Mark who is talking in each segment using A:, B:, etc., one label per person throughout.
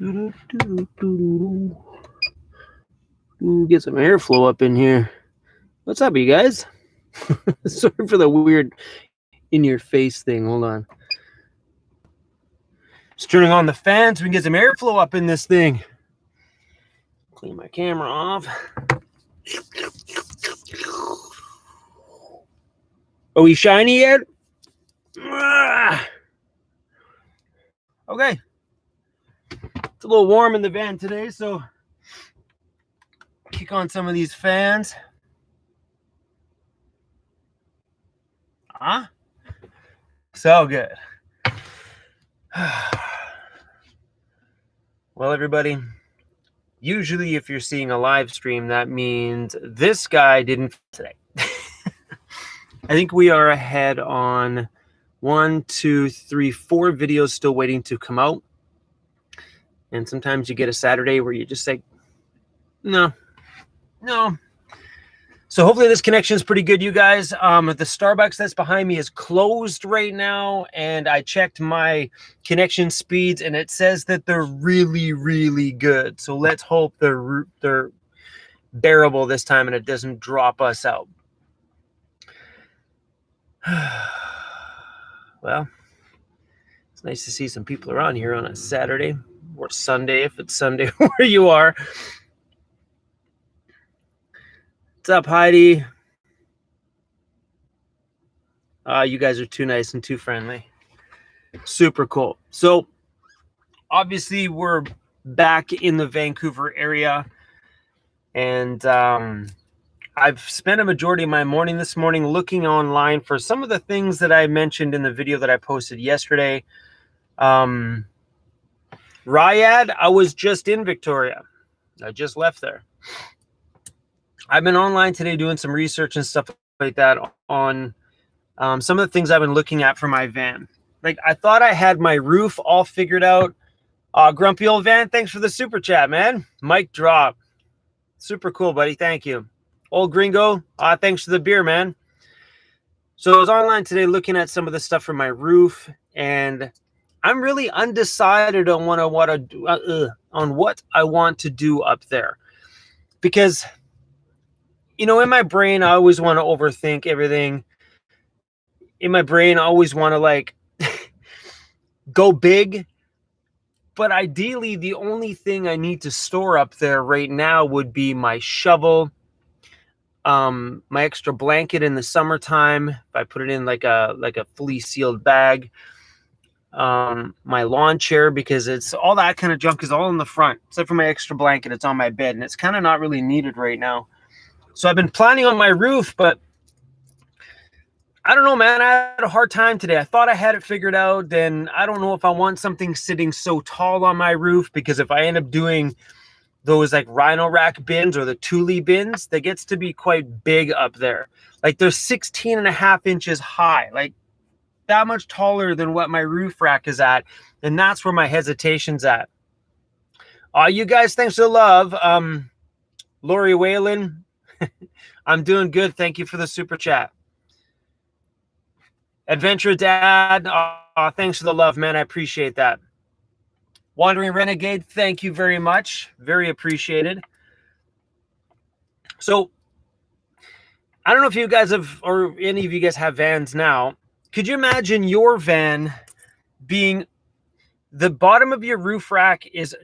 A: Get some airflow up in here. What's up, you guys? Sorry for the weird in-your-face thing. Hold on. Just turning on the fan so we can get some airflow up in this thing. Clean my camera off. Are we shiny yet? Okay. It's a little warm in the van today, so kick on some of these fans. So good. Well, everybody, usually if you're seeing a live stream, that means this guy didn't today. I think we are ahead on 1, 2, 3, 4 videos still waiting to come out. And sometimes you get a Saturday where you just say, no. So hopefully this connection is pretty good, you guys. The Starbucks that's behind me is closed right now, and I checked my connection speeds, and it says that they're really, really good. So let's hope they're bearable this time and it doesn't drop us out. Well, it's nice to see some people around here on a Saturday or Sunday, if it's Sunday where you are. What's up, Heidi? You guys are too nice and too friendly. Super cool. So obviously we're back in the Vancouver area, and I've spent a majority of my morning this morning looking online for some of the things that I mentioned in the video that I posted yesterday. Riyadh, I was just in Victoria. I just left there. I've been online today doing some research and stuff like that on some of the things I've been looking at for my van. Like, I thought I had my roof all figured out. Grumpy old van, thanks for the super chat, man. Mic drop. Super cool, buddy. Thank you. Old gringo, thanks for the beer, man. So I was online today looking at some of the stuff for my roof, and I'm really undecided on what I want to do up there. Because, you know, in my brain, I always want to overthink everything. In my brain, I always want to, like, go big. But ideally, the only thing I need to store up there right now would be my shovel, my extra blanket in the summertime, if I put it in like a fully sealed bag, my lawn chair, because it's all that kind of junk is all in the front, except for my extra blanket. It's on my bed, and it's kind of not really needed right now. So I've been planning on my roof, but I don't know, man. I had a hard time today. I thought I had it figured out. Then I don't know if I want something sitting so tall on my roof, because if I end up doing those like rhino rack bins or the Thule bins, that gets to be quite big up there. Like, they're 16.5 inches high, like that much taller than what my roof rack is at. And that's where my hesitation's at. You guys, thanks for the love. Lori Whalen, I'm doing good. Thank you for the super chat. Adventure Dad, thanks for the love, man. I appreciate that. Wandering Renegade, thank you very much. Very appreciated. So, I don't know if you guys have, or any of you guys have vans now. Could you imagine your van being, the bottom of your roof rack is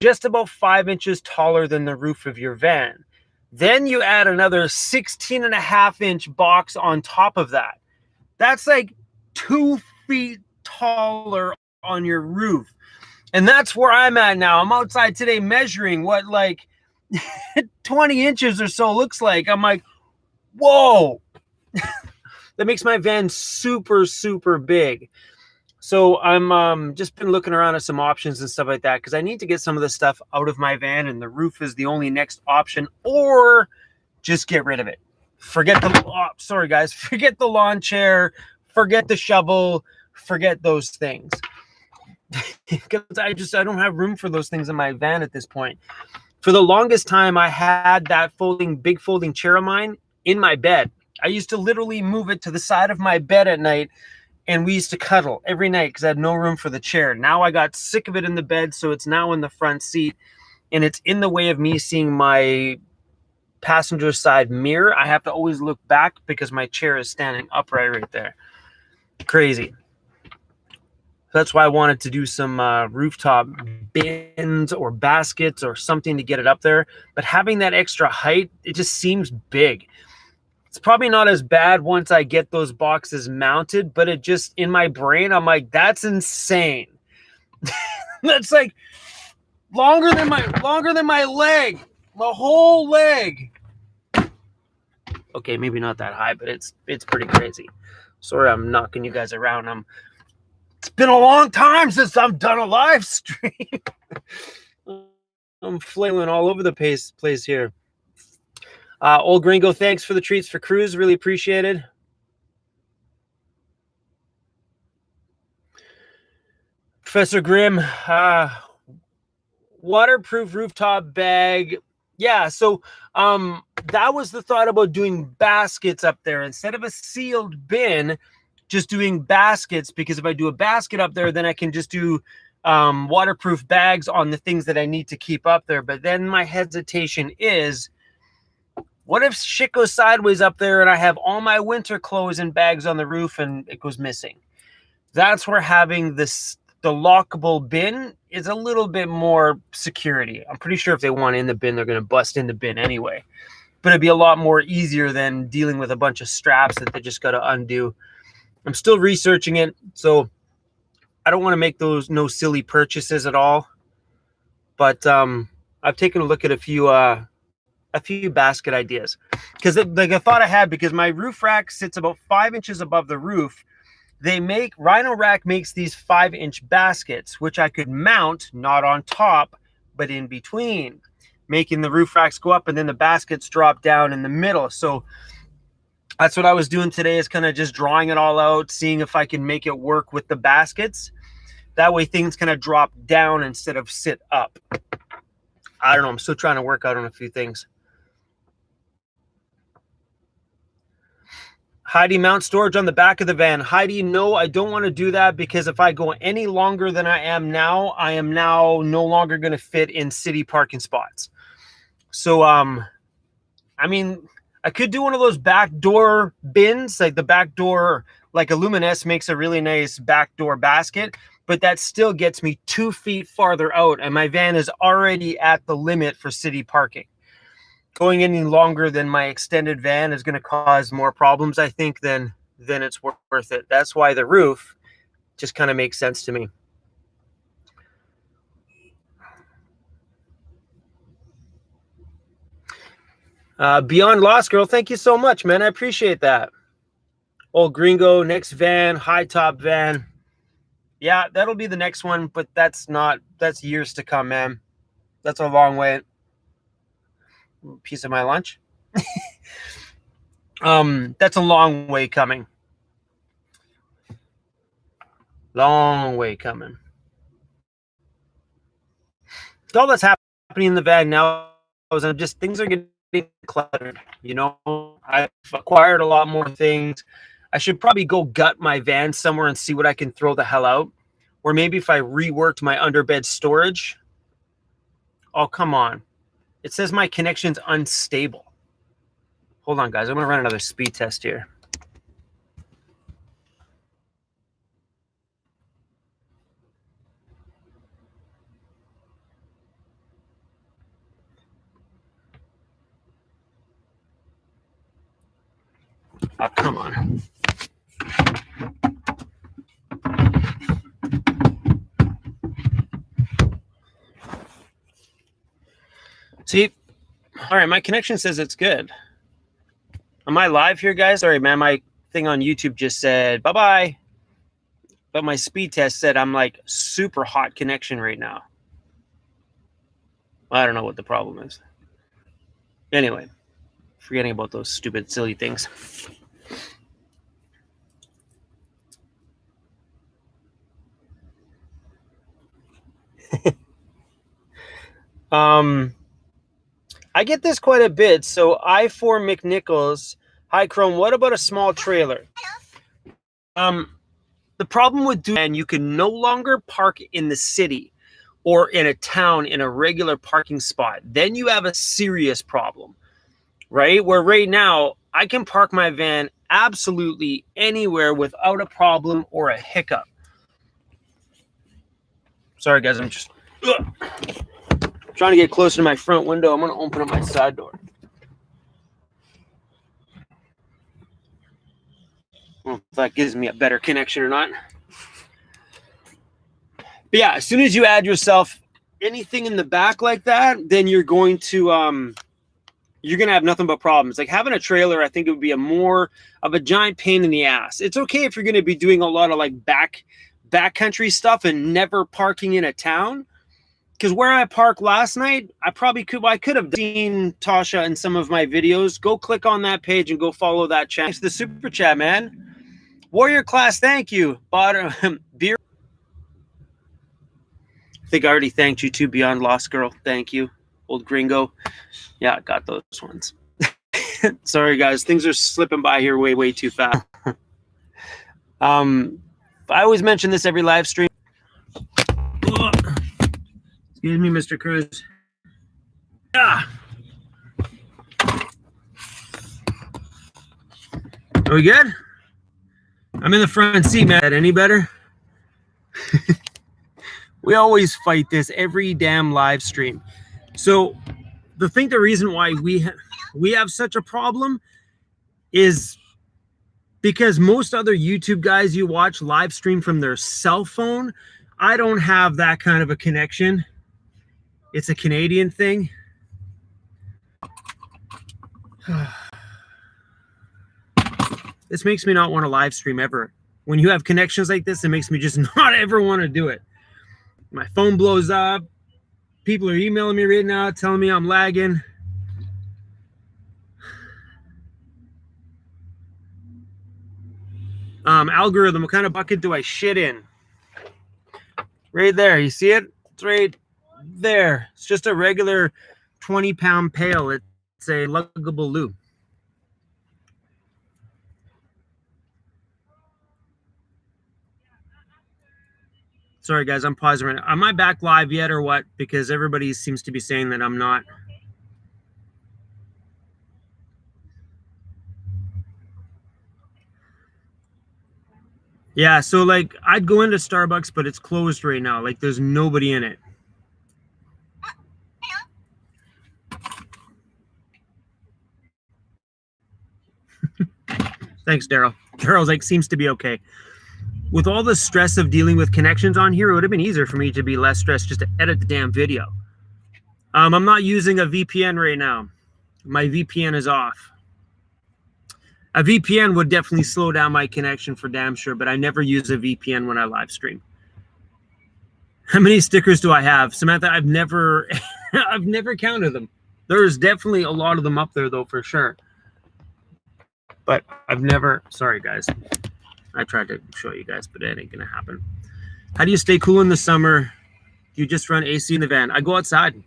A: just about 5 inches taller than the roof of your van. Then you add another 16.5 inch box on top of that. That's like 2 feet taller on your roof. And that's where I'm at now. I'm outside today measuring what like 20 inches or so looks like. I'm like, whoa. That makes my van super, super big. So I'm just been looking around at some options and stuff like that, because I need to get some of the stuff out of my van, and the roof is the only next option, or just get rid of it. Forget the, sorry guys, forget the lawn chair, forget the shovel, forget those things. Because I don't have room for those things in my van at this point. For the longest time, I had that big folding chair of mine in my bed. I used to literally move it to the side of my bed at night and we used to cuddle every night because I had no room for the chair. Now I got sick of it in the bed, so it's now in the front seat, and it's in the way of me seeing my passenger side mirror. I have to always look back because my chair is standing upright right there. Crazy. That's why I wanted to do some rooftop bins or baskets or something to get it up there. But having that extra height, it just seems big. It's probably not as bad once I get those boxes mounted, but it just, in my brain, I'm like, that's insane. That's like longer than my leg, the whole leg. Okay, maybe not that high, but it's pretty crazy. Sorry, I'm knocking you guys around. It's been a long time since I've done a live stream. I'm flailing all over the place here. Old Gringo, thanks for the treats for CRUZ. Really appreciated. Professor Grimm, waterproof rooftop bag. Yeah, so that was the thought about doing baskets up there instead of a sealed bin. Just doing baskets, because if I do a basket up there, then I can just do waterproof bags on the things that I need to keep up there. But then my hesitation is, what if shit goes sideways up there and I have all my winter clothes and bags on the roof and it goes missing? That's where having the lockable bin is a little bit more security. I'm pretty sure if they want in the bin, they're going to bust in the bin anyway. But it'd be a lot more easier than dealing with a bunch of straps that they just got to undo. I'm still researching it, so I don't want to make those no silly purchases at all. But I've taken a look at a few basket ideas, because like a thought I had, because my roof rack sits about 5 inches above the roof. Rhino Rack makes these 5-inch baskets, which I could mount not on top, but in between, making the roof racks go up and then the baskets drop down in the middle. So that's what I was doing today, is kind of just drawing it all out, seeing if I can make it work with the baskets. That way things kind of drop down instead of sit up. I don't know. I'm still trying to work out on a few things. Heidi, mount storage on the back of the van. Heidi, no, I don't want to do that, because if I go any longer than I am now no longer going to fit in city parking spots. So, I mean, I could do one of those backdoor bins, like the backdoor, like Illuminous makes a really nice backdoor basket, but that still gets me 2 feet farther out, and my van is already at the limit for city parking. Going any longer than my extended van is going to cause more problems, I think, than it's worth it. That's why the roof just kind of makes sense to me. Beyond Lost Girl, thank you so much, man. I appreciate that. Old Gringo, next van, high top van. Yeah, that'll be the next one, but that's years to come, man. That's a long way. Piece of my lunch. That's a long way coming. Long way coming. All that's happening in the van now is just things are getting cluttered. You know, I've acquired a lot more things. I should probably go gut my van somewhere and see what I can throw the hell out. Or maybe if I reworked my underbed storage. Oh, come on. It says my connection's unstable. Hold on, guys. I'm going to run another speed test here. Oh, come on. See? All right, my connection says it's good. Am I live here, guys? Sorry, man. My thing on YouTube just said bye-bye. But my speed test said I'm like super hot connection right now. I don't know what the problem is. Anyway, forgetting about those stupid, silly things. I get this quite a bit. So I4 McNichols, hi Chrome, what about a small trailer? The problem with doing, and you can no longer park in the city or in a town in a regular parking spot. Then you have a serious problem, right? Where right now I can park my van absolutely anywhere without a problem or a hiccup. Sorry guys, I'm just trying to get closer to my front window. I'm going to open up my side door. Well, if that gives me a better connection or not. But yeah, as soon as you add yourself anything in the back like that, then you're going to have nothing but problems. Like having a trailer, I think it would be a more of a giant pain in the ass. It's okay if you're going to be doing a lot of like backcountry stuff and never parking in a town. Because where I parked last night, I could have seen Tasha in some of my videos. Go click on that page and go follow that channel. Thanks for the super chat, man. Warrior class, thank you. Beer. I think I already thanked you too, Beyond Lost Girl. Thank you. Old Gringo. Yeah, I got those ones. Sorry, guys. Things are slipping by here way too fast. I always mention this every live stream. Excuse me, Mr. CRUZ. Ah. Are we good? I'm in the front seat, man. Any better? We always fight this every damn live stream. So the reason why we have such a problem is because most other YouTube guys you watch live stream from their cell phone. I don't have that kind of a connection. It's a Canadian thing. This makes me not want to live stream ever. When you have connections like this, it makes me just not ever want to do it. My phone blows up. People are emailing me right now, telling me I'm lagging. Algorithm, what kind of bucket do I shit in? Right there, you see it? It's right there. It's just a regular 20-pound pail. It's a luggable loo. Sorry, guys, I'm pausing right now. Am I back live yet or what? Because everybody seems to be saying that I'm not. Yeah, so like I'd go into Starbucks, but it's closed right now. Like there's nobody in it. Thanks, Daryl. Daryl's like, seems to be okay. With all the stress of dealing with connections on here, it would have been easier for me to be less stressed just to edit the damn video. I'm not using a VPN right now. My VPN is off. A VPN would definitely slow down my connection for damn sure, but I never use a VPN when I live stream. How many stickers do I have? Samantha, I've never I've never counted them. There's definitely a lot of them up there though, for sure. But I've never, sorry guys. I tried to show you guys, but it ain't gonna happen. How do you stay cool in the summer? Do you just run AC in the van? I go outside.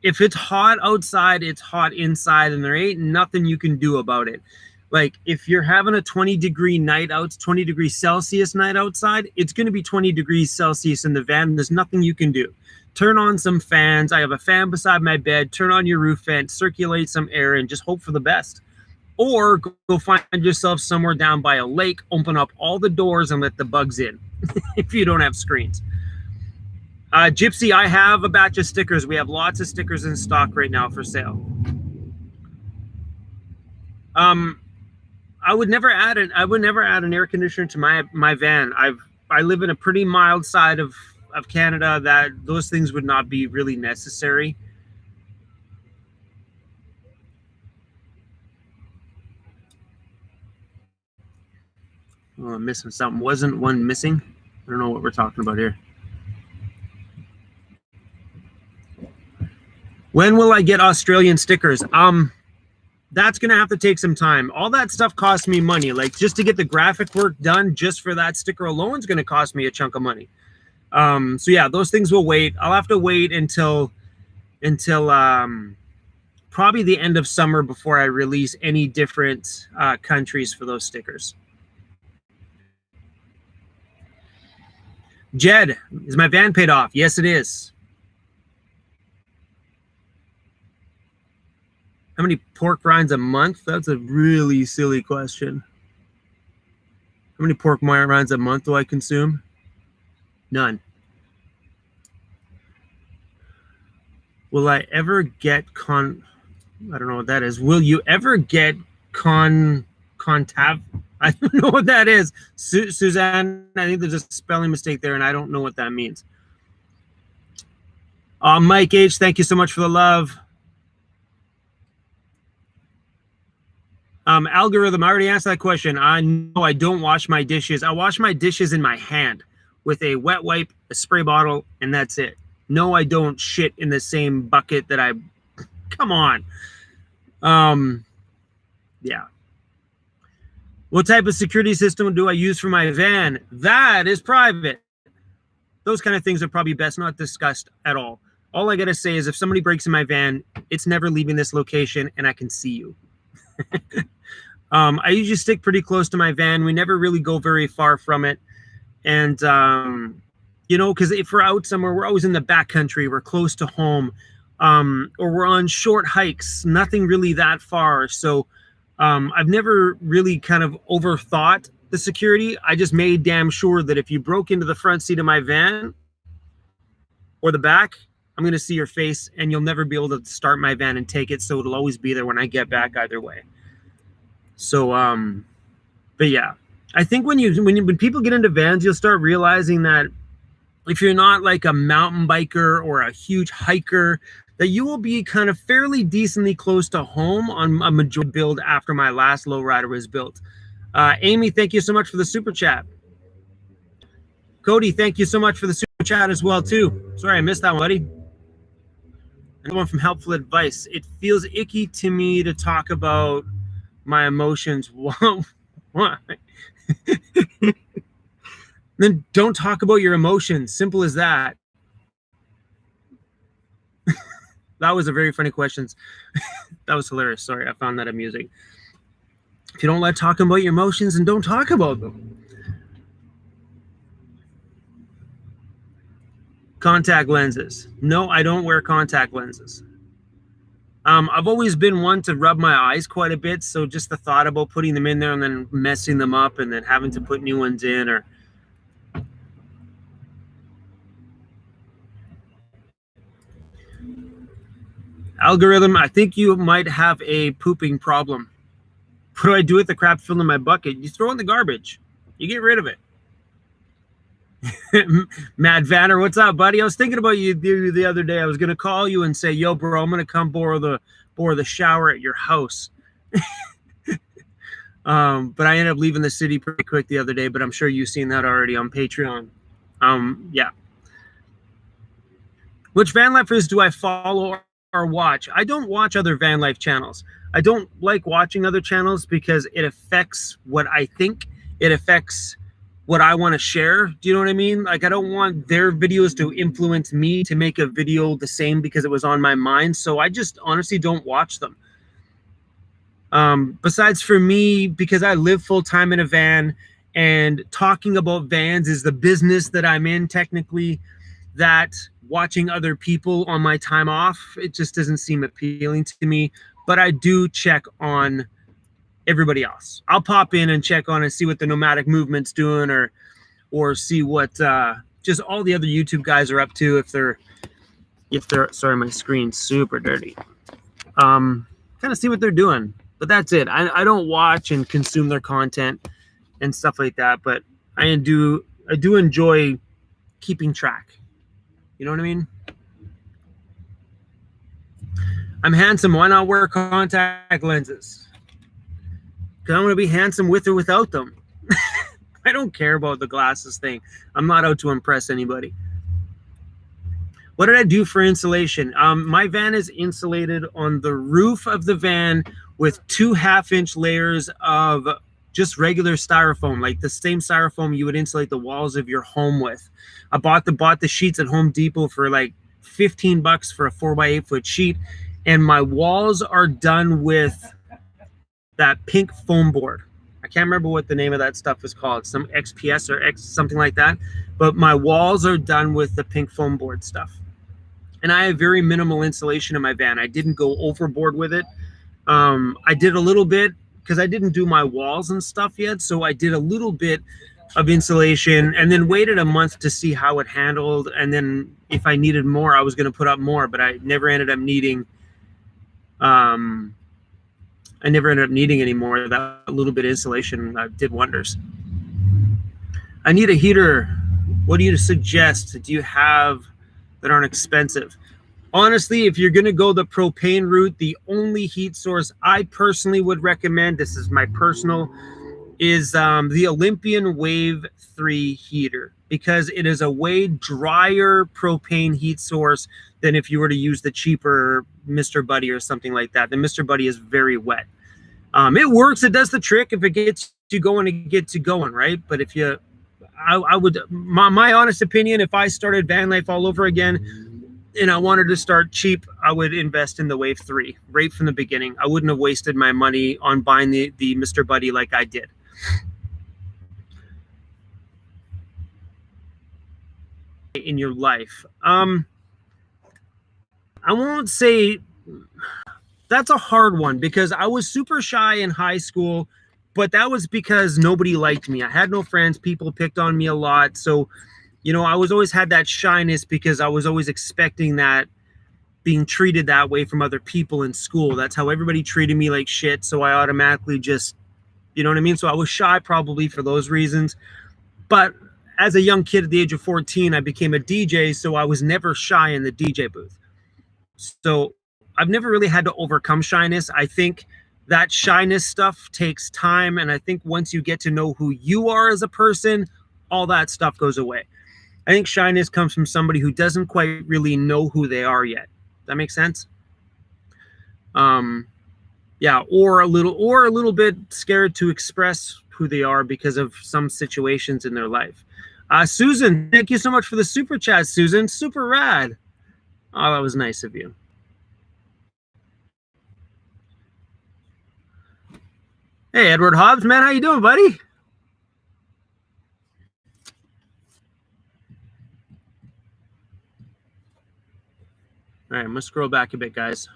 A: If it's hot outside, it's hot inside, and there ain't nothing you can do about it. Like if you're having a 20-degree night out, 20 degrees Celsius night outside, it's going to be 20 degrees Celsius in the van. There's nothing you can do. Turn on some fans. I have a fan beside my bed. Turn on your roof vent, circulate some air, and just hope for the best. Or go find yourself somewhere down by a lake, open up all the doors and let the bugs in if you don't have screens. Gypsy, I have a batch of stickers. We have lots of stickers in stock right now for sale. I would never add an air conditioner to my van. I live in a pretty mild side of Canada that those things would not be really necessary. Oh, I'm missing something. Wasn't one missing? I don't know what we're talking about here. When will I get Australian stickers? That's going to have to take some time. All that stuff costs me money. Like just to get the graphic work done just for that sticker alone is going to cost me a chunk of money. So yeah, those things will wait. I'll have to wait until probably the end of summer before I release any different countries for those stickers. Jed, is my van paid off? Yes, it is. How many pork rinds a month? That's a really silly question. How many pork rinds a month do I consume? None. Will I ever get I don't know what that is. Will you ever get contav? I don't know what that is. Suzanne, I think there's a spelling mistake there, and I don't know what that means. Mike H, thank you so much for the love. Algorithm, I already answered that question. I know I don't wash my dishes. I wash my dishes in my hand with a wet wipe, a spray bottle, and that's it. No, I don't shit in the same bucket that I... Come on. Yeah. What type of security system do I use for my van? That is private. Those kind of things are probably best not discussed at all. All I got to say is if somebody breaks in my van, it's never leaving this location and I can see you. I usually stick pretty close to my van. We never really go very far from it. And, you know, because if we're out somewhere, we're always in the backcountry. We're close to home. Or we're on short hikes, nothing really that far. So I've never really kind of overthought the security. I just made damn sure that if you broke into the front seat of my van or the back, I'm going to see your face and you'll never be able to start my van and take it. So it'll always be there when I get back either way. So, but yeah, I think when people get into vans, you'll start realizing that if you're not like a mountain biker or a huge hiker, that you will be kind of fairly decently close to home on a majority build after my last lowrider was built. Amy, thank you so much for the super chat. Cody, thank you so much for the super chat as well too. Sorry, I missed that one, buddy. Another one from Helpful Advice. It feels icky to me to talk about my emotions. Why? Then don't talk about your emotions. Simple as that. That was a very funny question. That was hilarious. Sorry, I found that amusing. If you don't like talking about your emotions, then don't talk about them. Contact lenses. No, I don't wear contact lenses. I've always been one to rub my eyes quite a bit, so just the thought about putting them in there and then messing them up and then having to put new ones in or... Algorithm, I think you might have a pooping problem. What do I do with the crap filled in my bucket? You throw it in the garbage. You get rid of it. Mad Vanner, what's up, buddy? I was thinking about you the other day. I was going to call you and say, yo, bro, I'm going to come borrow the shower at your house. But I ended up leaving the city pretty quick the other day, but I'm sure you've seen that already on Patreon. Yeah. Which van lifers do I follow or watch? I don't watch other van life channels. I don't like watching other channels because it affects what I think. It affects what I want to share. Do you know what I mean? Like, I don't want their videos to influence me to make a video the same because it was on my mind. So I just honestly don't watch them. Besides for me, because I live full-time in a van and talking about vans is the business that I'm in technically, that watching other people on my time off, it just doesn't seem appealing to me. But I do check on everybody else. I'll pop in and check on and see what the Nomadic Movement's doing or see what just all the other YouTube guys are up to if they're sorry, my screen's super dirty. Kind of see what they're doing. But that's it. I don't watch and consume their content and stuff like that, but I do enjoy keeping track. You know what I mean? I'm handsome. Why not wear contact lenses? Because I'm going to be handsome with or without them. I don't care about the glasses thing. I'm not out to impress anybody. What did I do for insulation? My van is insulated on the roof of the van with 2 half-inch layers of just regular styrofoam, like the same styrofoam you would insulate the walls of your home with. I bought the sheets at Home Depot for like $15 for a 4x8 foot sheet, and my walls are done with that pink foam board. I can't remember what the name of that stuff is called, some XPS or X something like that. But my walls are done with the pink foam board stuff. And I have very minimal insulation in my van. I didn't go overboard with it. I did a little bit because I didn't do my walls and stuff yet. So I did a little bit of insulation and then waited a month to see how it handled. And then if I needed more, I was going to put up more, but I never ended up needing, any more. That little bit of insulation did wonders. I need a heater. What do you suggest? Do you have that aren't expensive? Honestly, if you're going to go the propane route, the only heat source I personally would recommend, this is my personal, is the Olympian Wave 3 heater, because it is a way drier propane heat source than if you were to use the cheaper Mr. Buddy or something like that. The Mr. Buddy is very wet. It works. It does the trick. If it gets you going, it gets you going, right? But if you... I would, my honest opinion, if I started van life all over again and I wanted to start cheap, I would invest in the Wave 3 right from the beginning. I wouldn't have wasted my money on buying the Mr. Buddy like I did. In your life, I won't say, that's a hard one, because I was super shy in high school. But that was because nobody liked me. I had no friends. People picked on me a lot. So, you know, I was always had that shyness because I was always expecting that, being treated that way from other people in school. That's how everybody treated me, like shit. So I automatically just, you know what I mean? So I was shy probably for those reasons. But as a young kid at the age of 14, I became a DJ. So I was never shy in the DJ booth. So I've never really had to overcome shyness. I think that shyness stuff takes time. And I think once you get to know who you are as a person, all that stuff goes away. I think shyness comes from somebody who doesn't quite really know who they are yet. That makes sense? Yeah, or a little bit scared to express who they are because of some situations in their life. Susan, thank you so much for the super chat, Susan. Super rad. Oh, that was nice of you. Hey, Edward Hobbs, man, how you doing, buddy? All right, I'm gonna scroll back a bit, guys.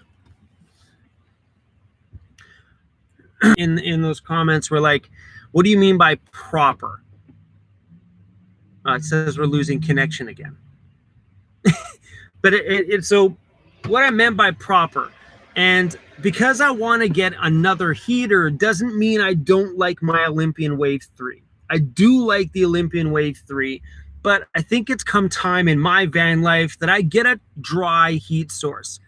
A: In those comments, we're like, what do you mean by proper? It says we're losing connection again. But so what I meant by proper, and because I want to get another heater doesn't mean I don't like my Olympian Wave 3. I do like the Olympian Wave 3, but I think it's come time in my van life that I get a dry heat source.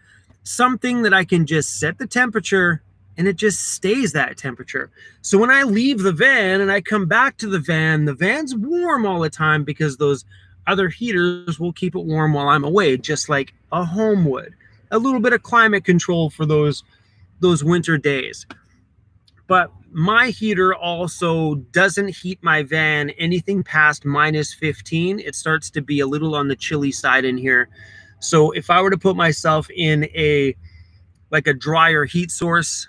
A: Something that I can just set the temperature and it just stays that temperature. So when I leave the van and I come back to the van's warm all the time because those other heaters will keep it warm while I'm away, just like a home would. A little bit of climate control for those winter days. But my heater also doesn't heat my van anything past -15. It starts to be a little on the chilly side in here. So if I were to put myself in a drier heat source,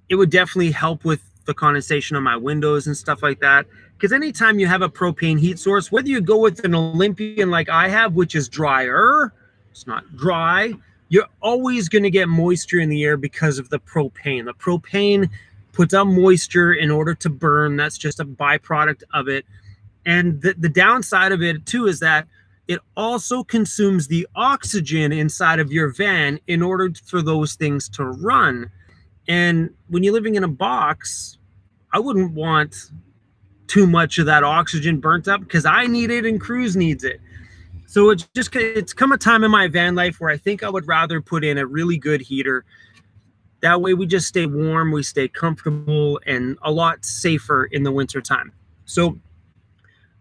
A: it would definitely help with the condensation on my windows and stuff like that. Because anytime you have a propane heat source, whether you go with an Olympian like I have, which is drier, it's not dry, you're always going to get moisture in the air because of the propane. The propane puts out moisture in order to burn. That's just a byproduct of it. And the downside of it too is that it also consumes the oxygen inside of your van in order for those things to run. And when you're living in a box, I wouldn't want too much of that oxygen burnt up because I need it and CRUZ needs it. So it's come a time in my van life where I think I would rather put in a really good heater. That way we just stay warm, we stay comfortable, and a lot safer in the winter time. So,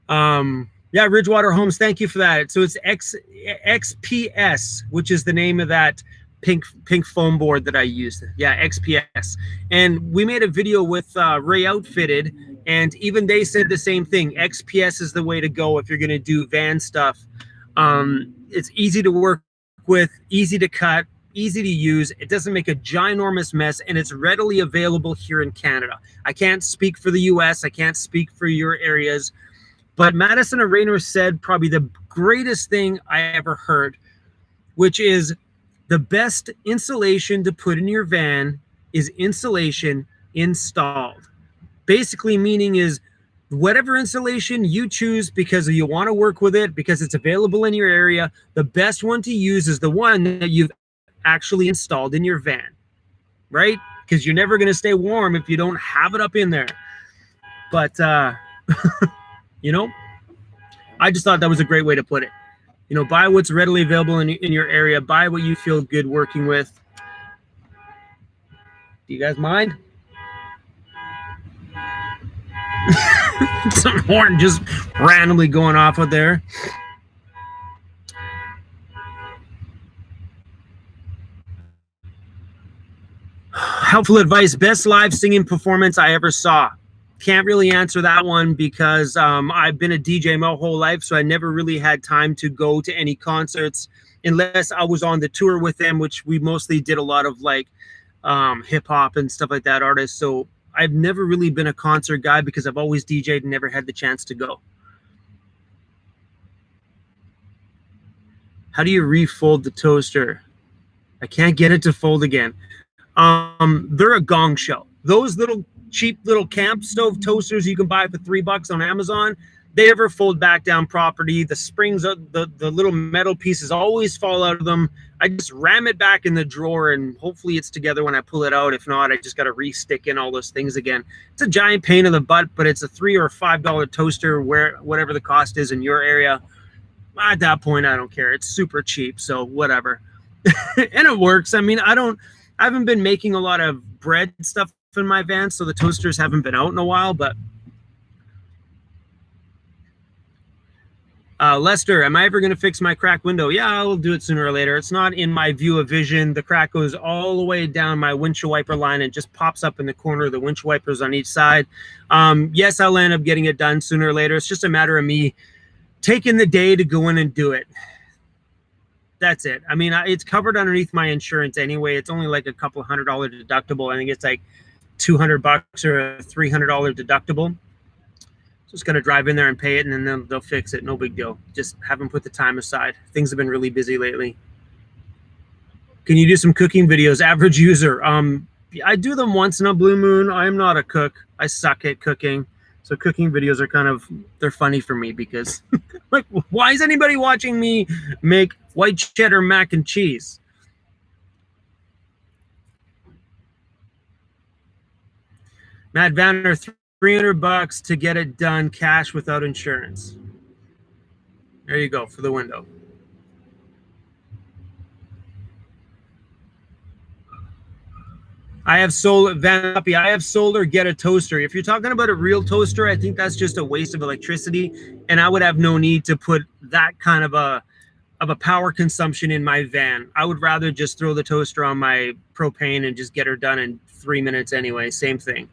A: yeah, Ridgewater Homes, thank you for that. So it's XPS, which is the name of that pink foam board that I used. Yeah, XPS. And we made a video with Ray Outfitted, and even they said the same thing. XPS is the way to go if you're going to do van stuff. It's easy to work with, easy to cut, easy to use. It doesn't make a ginormous mess, and it's readily available here in Canada. I can't speak for the US. I can't speak for your areas. But Madison and Raynor said probably the greatest thing I ever heard, which is the best insulation to put in your van is insulation installed. Basically meaning is whatever insulation you choose because you want to work with it, because it's available in your area, the best one to use is the one that you've actually installed in your van, right? Because you're never going to stay warm if you don't have it up in there. But, you know, I just thought that was a great way to put it. You know, buy what's readily available in your area. Buy what you feel good working with. Do you guys mind? Some horn just randomly going off out there. Helpful advice. Best live singing performance I ever saw. Can't really answer that one because I've been a DJ my whole life, so I never really had time to go to any concerts unless I was on the tour with them, which we mostly did a lot of like hip hop and stuff like that, artists. So I've never really been a concert guy because I've always DJed and never had the chance to go. How do you refold the toaster? I can't get it to fold again. They're a gong show. Those little cheap little camp stove toasters you can buy for $3 on Amazon, they ever fold back down properly. The springs, the little metal pieces always fall out of them. I just ram it back in the drawer and hopefully it's together when I pull it out. If not, I just got to re-stick in all those things again. It's a giant pain in the butt, but it's a $3 or $5 toaster, whatever the cost is in your area. At that point, I don't care. It's super cheap, so whatever. And it works. I mean, I haven't been making a lot of bread stuff in my van, so the toasters haven't been out in a while, but Lester, am I ever going to fix my crack window? Yeah, I'll do it sooner or later. It's not in my view of vision. The crack goes all the way down my windshield wiper line and just pops up in the corner of the windshield wipers on each side. Yes, I'll end up getting it done sooner or later. It's just a matter of me taking the day to go in and do it. That's it. I mean, it's covered underneath my insurance anyway. It's only like a couple $100 deductible. I think it's like $200 or a $300 deductible. Just got to drive in there and pay it, and then they'll fix it. No big deal. Just haven't put the time aside. Things have been really busy lately. Can you do some cooking videos? Average user. I do them once in a blue moon. I'm not a cook. I suck at cooking. So cooking videos are they're funny for me because like, why is anybody watching me make white cheddar mac and cheese? Matt Vanner, $300 to get it done cash without insurance. There you go for the window. I have sold I have sold or get a toaster. If you're talking about a real toaster, I think that's just a waste of electricity, and I would have no need to put that kind of a power consumption in my van. I would rather just throw the toaster on my propane and just get her done in 3 minutes anyway. Same thing.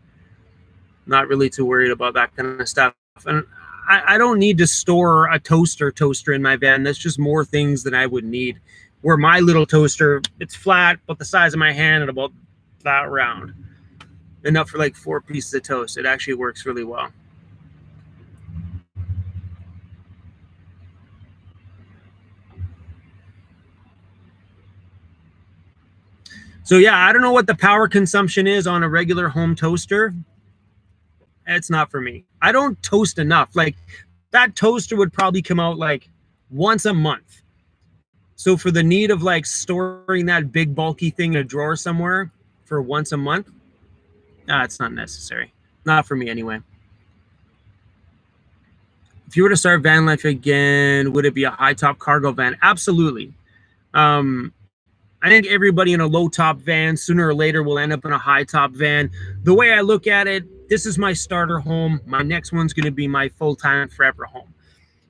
A: Not really too worried about that kind of stuff. And I don't need to store a toaster in my van. That's just more things than I would need. Where my little toaster, it's flat, but the size of my hand and about that round. Enough for like 4 pieces of toast. It actually works really well. So yeah, I don't know what the power consumption is on a regular home toaster. It's not for me. I don't toast enough. Like that toaster would probably come out like once a month. So for the need of like storing that big bulky thing in a drawer somewhere for once a month, it's not necessary. Not for me anyway. If you were to start van life again, would it be a high top cargo van? Absolutely. I think everybody in a low top van sooner or later will end up in a high top van. The way I look at it, this is my starter home. My next one's going to be my full-time forever home.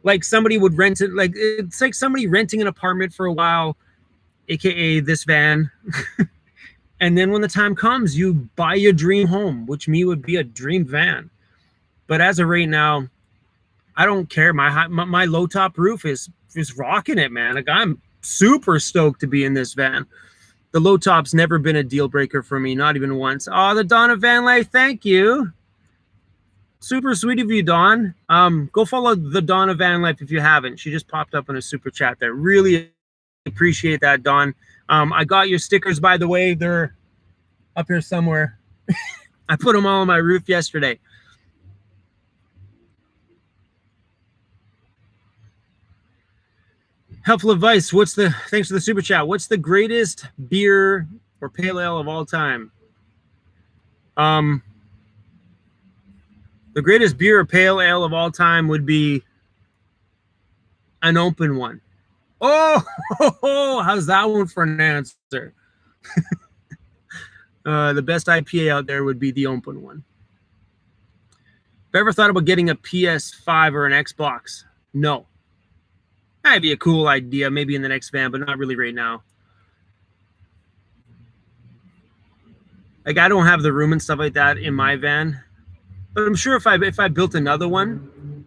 A: Like somebody would rent it. Like it's like somebody renting an apartment for a while, AKA this van. And then when the time comes, you buy your dream home, which me would be a dream van. But as of right now, I don't care. My low top roof is rocking it, man. Like I'm super stoked to be in this van. The low top's never been a deal breaker for me, not even once. Oh, the Dawn of Van Life, thank you. Super sweet of you, Dawn. Go follow the Dawn of Van Life if you haven't. She just popped up in a super chat there. Really appreciate that, Dawn. I got your stickers, by the way. They're up here somewhere. I put them all on my roof yesterday. Helpful advice. Thanks for the super chat. What's the greatest beer or pale ale of all time? The greatest beer or pale ale of all time would be an open one. Oh, how's that one for an answer? The best IPA out there would be the open one. Have you ever thought about getting a PS5 or an Xbox? No. That'd be a cool idea, maybe in the next van, but not really right now. Like, I don't have the room and stuff like that in my van, but I'm sure if I built another one,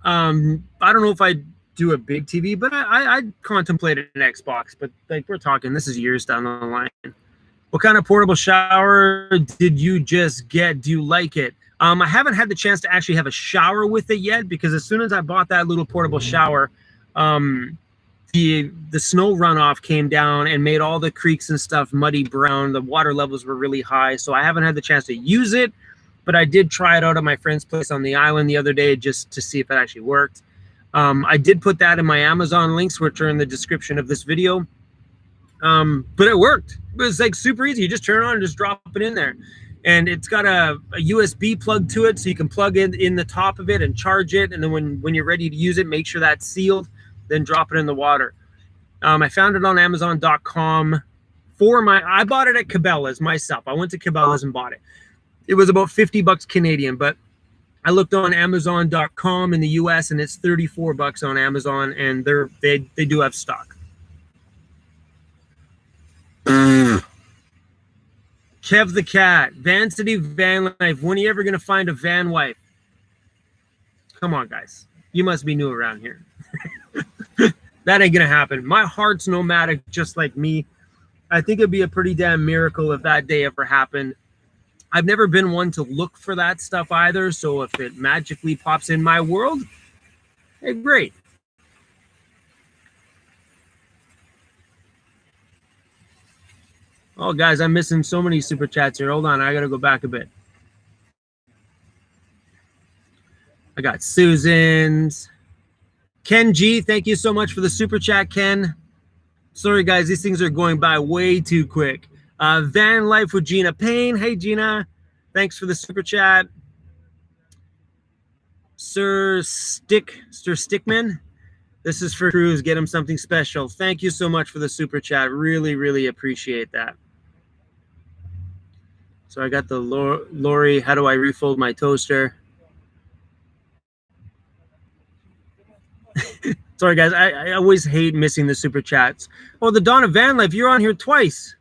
A: I don't know if I'd do a big TV, but I'd contemplate an Xbox. But like, we're talking, this is years down the line. What kind of portable shower did you just get? Do you like it? I haven't had the chance to actually have a shower with it yet, because as soon as I bought that little portable shower, the snow runoff came down and made all the creeks and stuff muddy brown. The water levels were really high, so I haven't had the chance to use it, but I did try it out at my friend's place on the island the other day just to see if it actually worked. I did put that in my Amazon links, which are in the description of this video. But it worked. It was like super easy. You just turn it on and just drop it in there. And it's got a USB plug to it, so you can plug in the top of it and charge it. And then when you're ready to use it, make sure that's sealed, then drop it in the water. I found it on Amazon.com I bought it at Cabela's myself. I went to Cabela's and bought it. It was about 50 bucks Canadian, but I looked on Amazon.com in the US and it's 34 bucks on Amazon, and they do have stock. Kev the Cat, Van City Van Life. When are you ever going to find a van wife? Come on, guys. You must be new around here. That ain't going to happen. My heart's nomadic, just like me. I think it'd be a pretty damn miracle if that day ever happened. I've never been one to look for that stuff either, so if it magically pops in my world, hey, great. Oh, guys, I'm missing so many super chats here. Hold on, I got to go back a bit. I got Susan's. Ken G, thank you so much for the super chat, Ken. Sorry, guys, these things are going by way too quick. Van Life with Gina Payne. Hey, Gina. Thanks for the super chat. Sir Stickman. This is for CRUZ. Get him something special. Thank you so much for the super chat. Really, really appreciate that. So I got the Lori, how do I refold my toaster? Sorry, guys. I always hate missing the super chats. Oh, the Dawn of Van Life, you're on here twice.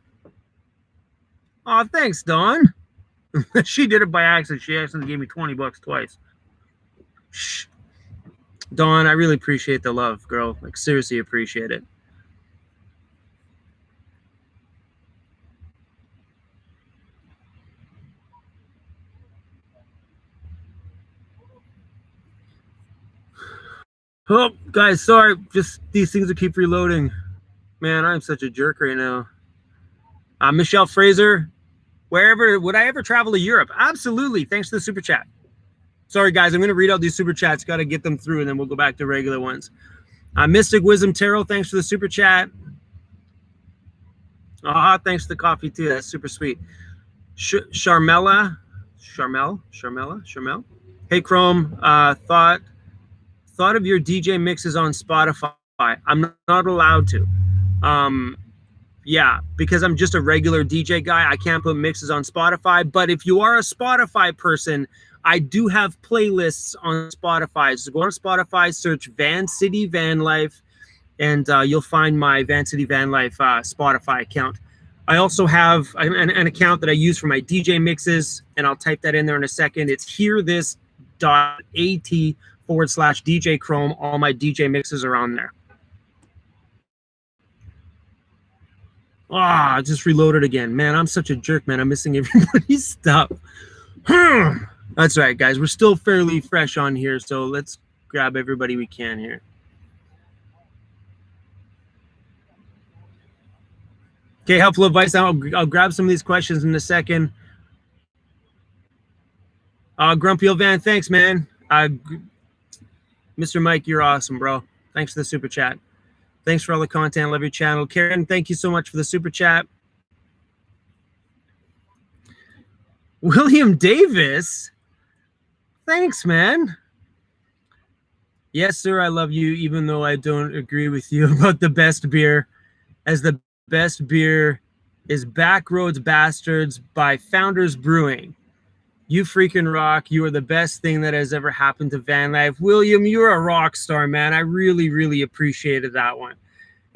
A: Oh, thanks, Dawn. She did it by accident. She accidentally gave me 20 bucks twice. Shh. Dawn, I really appreciate the love, girl. Like, seriously appreciate it. Oh, guys, sorry. Just these things that keep reloading. Man, I'm such a jerk right now. Michelle Fraser, would I ever travel to Europe? Absolutely. Thanks for the super chat. Sorry, guys. I'm going to read out these super chats. Got to get them through, and then we'll go back to regular ones. Mystic Wisdom Tarot, thanks for the super chat. Thanks for the coffee, too. That's super sweet. Charmel. Hey, Chrome. Thought of your DJ mixes on Spotify. I'm not allowed to. Yeah, because I'm just a regular DJ guy. I can't put mixes on Spotify. But if you are a Spotify person, I do have playlists on Spotify. So go on Spotify, search Van City Van Life, and you'll find my Van City Van Life Spotify account. I also have an account that I use for my DJ mixes, and I'll type that in there in a second. It's hearthis.at/DJ Chrome. All my DJ mixes are on there. Ah, I just reloaded again. Man, I'm such a jerk, man. I'm missing everybody's stuff. That's right, guys. We're still fairly fresh on here, so let's grab everybody we can here. Okay, helpful advice. I'll grab some of these questions in a second. Grumpy old Van, thanks, man. Mr. Mike, you're awesome, bro. Thanks for the super chat. Thanks for all the content. Love your channel. Karen, thank you so much for the super chat. William Davis, thanks, man. Yes, sir, I love you, even though I don't agree with you about the best beer, as the best beer is Backroads Bastards by Founders Brewing. You freaking rock. You are the best thing that has ever happened to van life. William, you're a rock star, man. I really, really appreciated that one.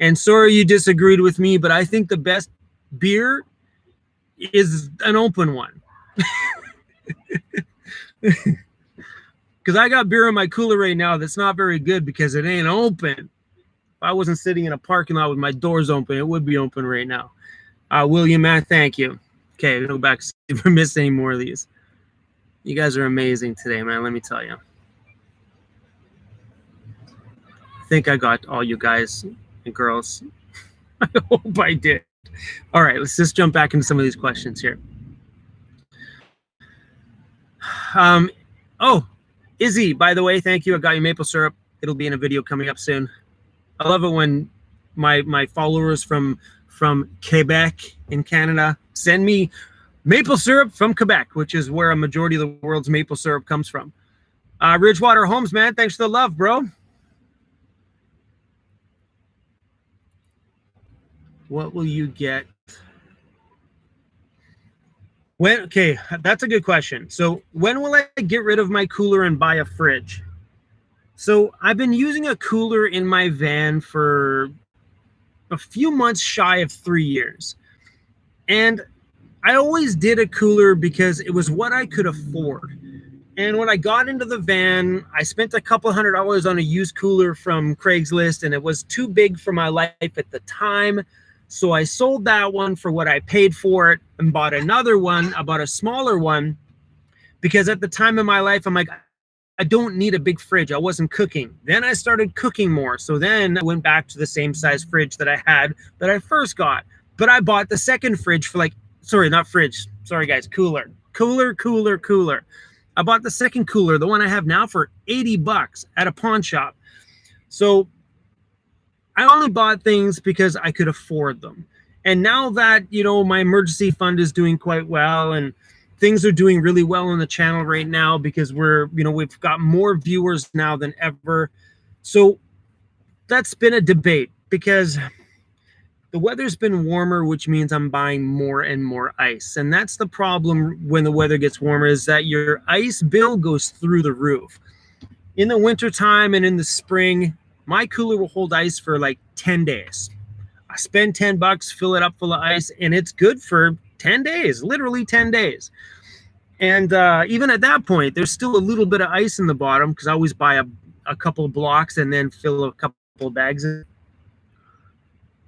A: And sorry you disagreed with me, but I think the best beer is an open one. Because I got beer in my cooler right now that's not very good because it ain't open. If I wasn't sitting in a parking lot with my doors open, it would be open right now. William, man, thank you. Okay, we'll go back see if we missed any more of these. You guys are amazing today, man. Let me tell you. I think I got all you guys and girls. I hope I did. All right, let's just jump back into some of these questions here. Oh, Izzy, by the way, thank you. I got you maple syrup. It'll be in a video coming up soon. I love it when my followers from Quebec in Canada send me maple syrup from Quebec, which is where a majority of the world's maple syrup comes from. Ridgewater Homes, man, thanks for the love, bro. What will you get? When? Okay, that's a good question. So when will I get rid of my cooler and buy a fridge? So I've been using a cooler in my van for a few months shy of 3 years. And I always did a cooler because it was what I could afford. And when I got into the van, I spent a couple $100 on a used cooler from Craigslist, and it was too big for my life at the time. So I sold that one for what I paid for it and bought another one. I bought a smaller one because at the time in my life, I'm like, I don't need a big fridge. I wasn't cooking. Then I started cooking more. So then I went back to the same size fridge that I had that I first got. But I bought the second fridge for like, sorry, not fridge. Sorry, guys, cooler. I bought the second cooler, the one I have now, for $80 at a pawn shop. So I only bought things because I could afford them. And now that, you know, my emergency fund is doing quite well and things are doing really well on the channel right now because we've got more viewers now than ever. So that's been a debate because the weather's been warmer, which means I'm buying more and more ice. And that's the problem when the weather gets warmer, is that your ice bill goes through the roof. In the wintertime and in the spring, my cooler will hold ice for like 10 days. I spend $10, fill it up full of ice, and it's good for 10 days, literally 10 days. And even at that point, there's still a little bit of ice in the bottom because I always buy a couple of blocks and then fill a couple of bags in.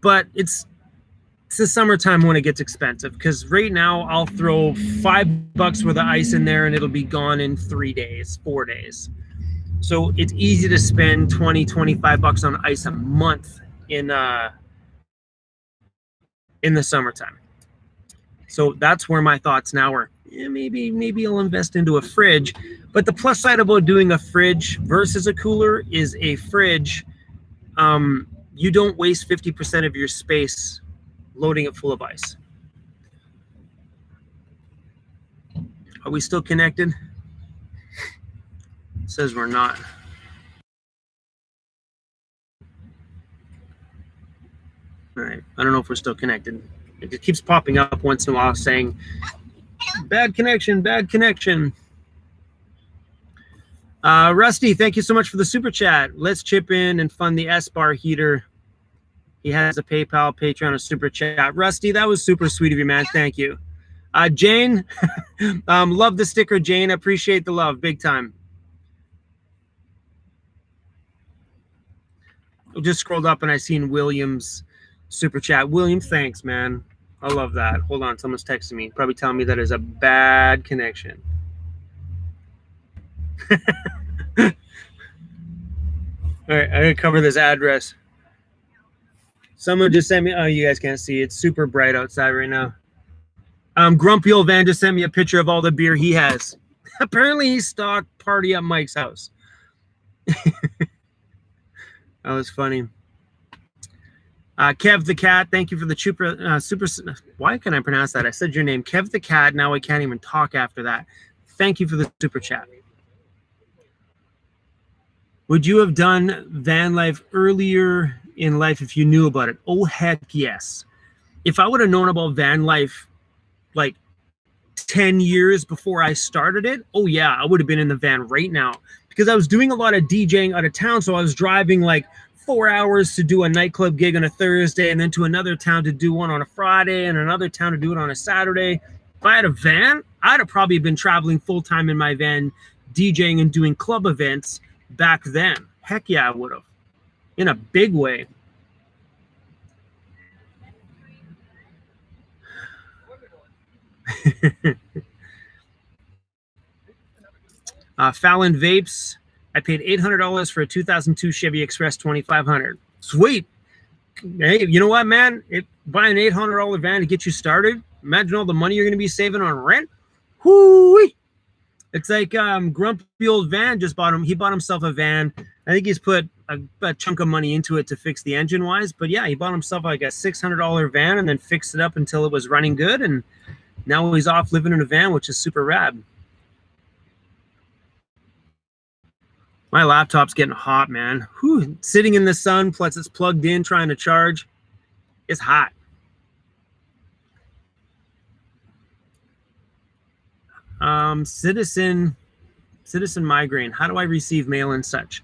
A: But it's the summertime when it gets expensive, because right now I'll throw $5 worth of ice in there and it'll be gone in 3 days, 4 days. So it's easy to spend $20-25 on ice a month in the summertime. So that's where my thoughts now are. Yeah, maybe I'll invest into a fridge. But the plus side about doing a fridge versus a cooler is a fridge, you don't waste 50% of your space loading it full of ice. Are we still connected? It says we're not. All right, I don't know if we're still connected. It just keeps popping up once in a while saying, bad connection, bad connection. Rusty, thank you so much for the super chat. Let's chip in and fund the S-Bar heater. He has a PayPal, Patreon, a super chat. Rusty, that was super sweet of you, man. Thank you. Jane, love the sticker, Jane. Appreciate the love, big time. I just scrolled up and I seen William's Super chat. William, thanks, man. I love that. Hold on, someone's texting me. Probably telling me that is a bad connection. All right, I'm gonna cover this address. Someone just sent me. Oh, you guys can't see. It's super bright outside right now. Grumpy old Van just sent me a picture of all the beer he has. Apparently, he stocked party at Mike's house. That was funny. Kev the Cat, thank you for the super. Why can I pronounce that? I said your name, Kev the Cat. Now I can't even talk after that. Thank you for the super chat. Would you have done van life earlier in life if you knew about it? Oh, heck yes. If I would have known about van life like 10 years before I started it, oh yeah, I would have been in the van right now, because I was doing a lot of DJing out of town. So I was driving like 4 hours to do a nightclub gig on a Thursday, and then to another town to do one on a Friday, and another town to do it on a Saturday. If I had a van, I'd have probably been traveling full-time in my van, DJing and doing club events back then. Heck yeah, I would have, in a big way. Fallon Vapes, I paid $800 for a 2002 Chevy Express 2500. Sweet. Hey, you know what, man? Buying an $800 van to get you started. Imagine all the money you're going to be saving on rent. Whoo-wee. It's like grumpy old Van just bought him. He bought himself a van. I think he's put a chunk of money into it to fix the engine wise. But yeah, he bought himself like a $600 van and then fixed it up until it was running good. And now he's off living in a van, which is super rad. My laptop's getting hot, man. Whew. Sitting in the sun, plus it's plugged in, trying to charge. It's hot. Citizen Migraine. How do I receive mail and such?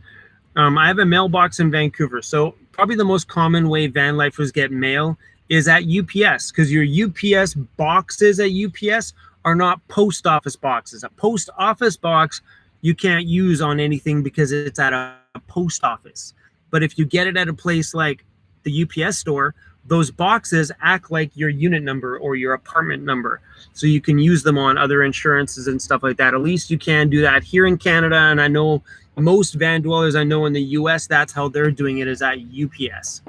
A: I have a mailbox in Vancouver. So probably the most common way van lifers get mail is at UPS, because your UPS boxes at UPS are not post office boxes. A post office box you can't use on anything because it's at a post office. But if you get it at a place like the UPS store, those boxes act like your unit number or your apartment number. So you can use them on other insurances and stuff like that. At least you can do that here in Canada. And I know most van dwellers I know in the US, that's how they're doing it, is at UPS.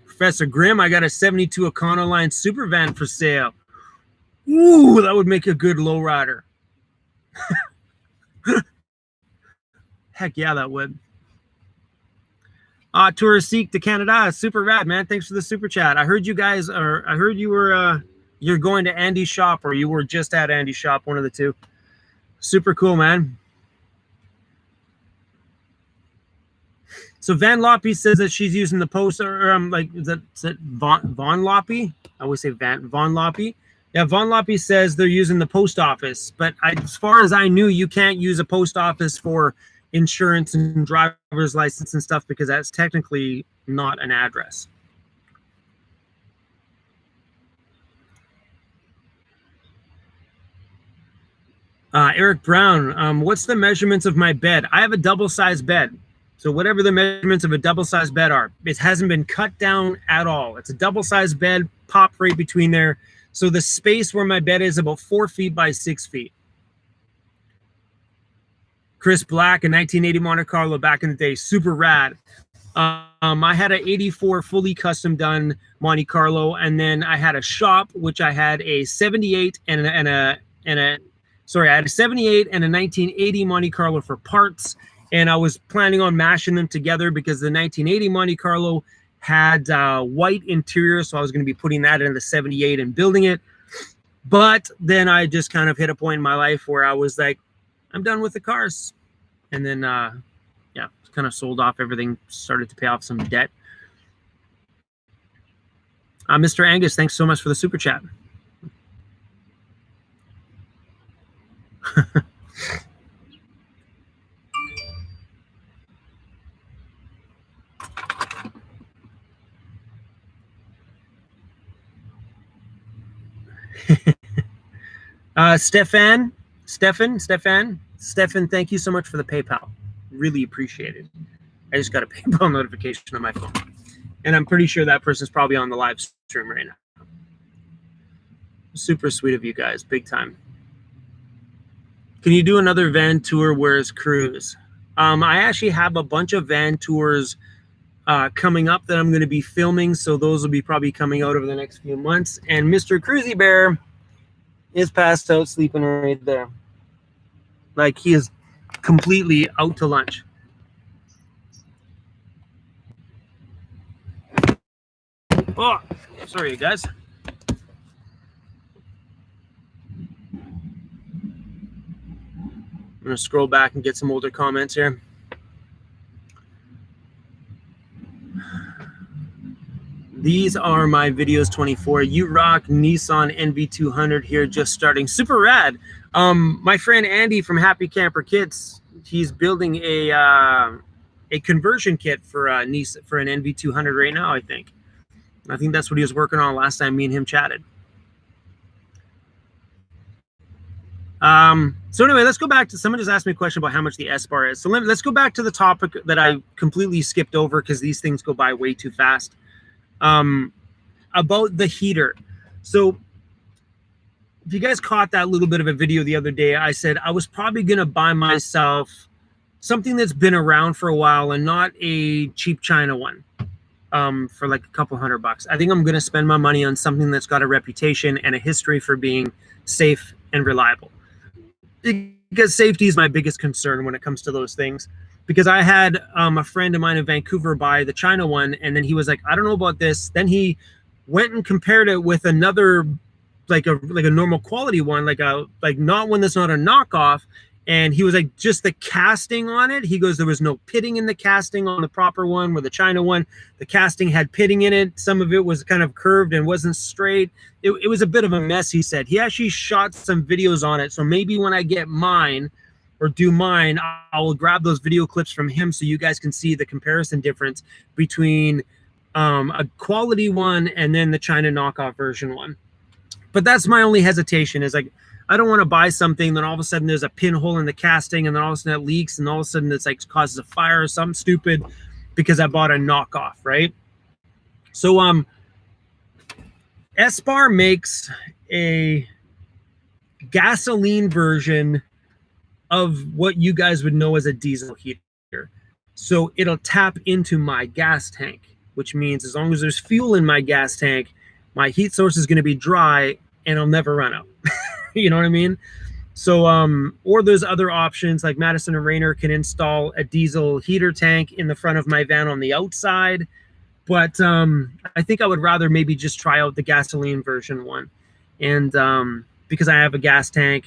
A: Professor Grimm, I got a 72 Econoline super van for sale. Ooh, that would make a good lowrider. Heck yeah, that would. Tourist Seek to Canada, super rad, man. Thanks for the super chat. I heard you guys are. I heard you were. You're going to Andy's shop, or you were just at Andy's shop. One of the two. Super cool, man. So Van Loppy says that she's using the post, or like is that Von Loppy? I always say Von Loppy. Yeah, Von Loppy says they're using the post office, but as far as I knew, you can't use a post office for insurance and driver's license and stuff, because that's technically not an address. Eric Brown, what's the measurements of my bed? I have a double-sized bed. So whatever the measurements of a double-sized bed are, it hasn't been cut down at all. It's a double-sized bed, pop right between there. So the space where my bed is about 4 feet by 6 feet. Chris Black, a 1980 Monte Carlo back in the day, super rad. I had an 84 fully custom done Monte Carlo, and then I had a shop which I had a 78 I had a 78 and a 1980 Monte Carlo for parts, and I was planning on mashing them together because the 1980 Monte Carlo had white interior, so I was going to be putting that in the 78 and building it. But then I just kind of hit a point in my life where I was like, I'm done with the cars. And then, yeah, kind of sold off everything, started to pay off some debt. Mr. Angus, thanks so much for the super chat. Stefan, thank you so much for the PayPal. Really appreciate it. I just got a PayPal notification on my phone. And I'm pretty sure that person's probably on the live stream right now. Super sweet of you guys, big time. Can you do another van tour? Where's CRUZ? I actually have a bunch of van tours coming up that I'm going to be filming, so those will be probably coming out over the next few months. And Mr. Cruzy Bear is passed out sleeping right there. Like, he is completely out to lunch. Oh, sorry, guys. I'm going to scroll back and get some older comments here. These are my videos 24. You rock. Nissan NV200 here, just starting. Super rad. My friend Andy from Happy Camper Kits, he's building a conversion kit for Nissan for an NV200 right now. I think that's what he was working on last time me and him chatted. So anyway, let's go back to, someone just asked me a question about how much the S bar is. So let's go back to the topic that I completely skipped over because these things go by way too fast. About the heater. So if you guys caught that little bit of a video the other day, I said I was probably going to buy myself something that's been around for a while and not a cheap China one for like a couple $100. I think I'm going to spend my money on something that's got a reputation and a history for being safe and reliable. Because safety is my biggest concern when it comes to those things. Because I had a friend of mine in Vancouver buy the China one, and then he was like, I don't know about this. Then he went and compared it with another, like a normal quality one, like not one that's not a knockoff. And he was like, just the casting on it. He goes, there was no pitting in the casting on the proper one, where the China one, the casting had pitting in it. Some of it was kind of curved and wasn't straight. It was a bit of a mess, he said. He actually shot some videos on it. So maybe when I get mine or do mine, I will grab those video clips from him so you guys can see the comparison difference between a quality one and then the China knockoff version one. But that's my only hesitation, is like, I don't want to buy something, then all of a sudden there's a pinhole in the casting, and then all of a sudden it leaks, and all of a sudden it's like causes a fire or something stupid because I bought a knockoff, right? So S-Bar makes a gasoline version of what you guys would know as a diesel heater. So it'll tap into my gas tank, which means as long as there's fuel in my gas tank, my heat source is going to be dry and I'll never run out. You know what I mean? So, or there's other options, like Madison and Rainer can install a diesel heater tank in the front of my van on the outside. But I think I would rather maybe just try out the gasoline version one. And because I have a gas tank,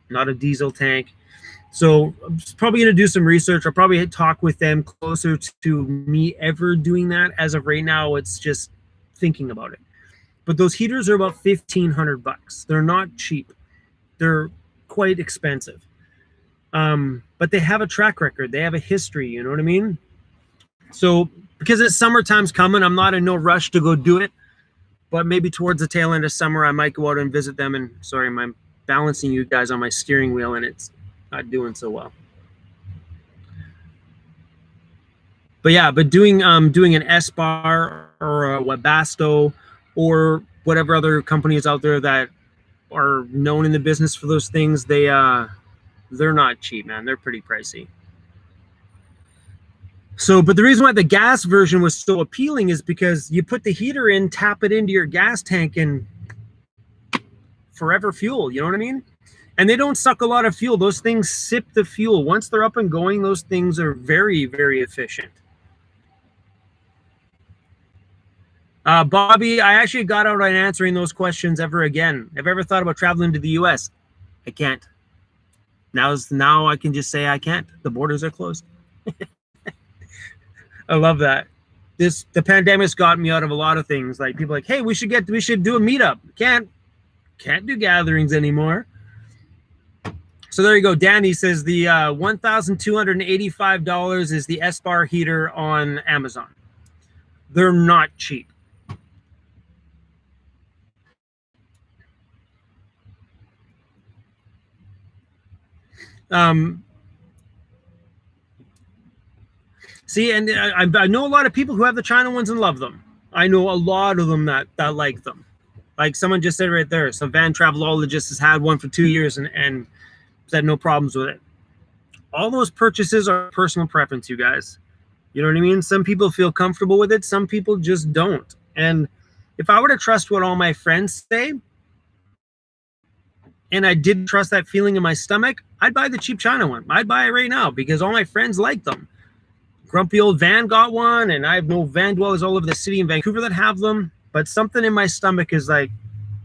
A: not a diesel tank. So I'm probably going to do some research. I'll probably talk with them closer to me ever doing that. As of right now, it's just thinking about it. But those heaters are about $1,500. They're not cheap. They're quite expensive. But they have a track record. They have a history, you know what I mean? So because it's summertime's coming, I'm not in no rush to go do it. But maybe towards the tail end of summer, I might go out and visit them. And sorry, I'm balancing you guys on my steering wheel, and it's not doing so well. But yeah, but doing an S-Bar or a Webasto or whatever other companies out there that are known in the business for those things, they're not cheap, man. They're pretty pricey. So, but the reason why the gas version was so appealing is because you put the heater in, tap it into your gas tank, and forever fuel, you know what I mean? And they don't suck a lot of fuel. Those things sip the fuel. Once they're up and going, those things are very, very efficient. Bobby, I actually got out on answering those questions ever again. Have you ever thought about traveling to the US? I can't. Now I can just say I can't. The borders are closed. I love that. The pandemic's got me out of a lot of things. Like people are like, hey, we should do a meetup. Can't do gatherings anymore. So there you go. Danny says the $1,285 is the S-Bar heater on Amazon. They're not cheap. See, and I know a lot of people who have the China ones and love them. I know a lot of them that like them. Like someone just said right there. So Van Travelologist has had one for 2 years and said no problems with it. All those purchases are personal preference, you guys. You know what I mean? Some people feel comfortable with it. Some people just don't. And if I were to trust what all my friends say, and I didn't trust that feeling in my stomach, I'd buy the cheap China one. I'd buy it right now because all my friends like them. Grumpy old Van got one, and I have no VanDwellers all over the city in Vancouver that have them. But something in my stomach is like,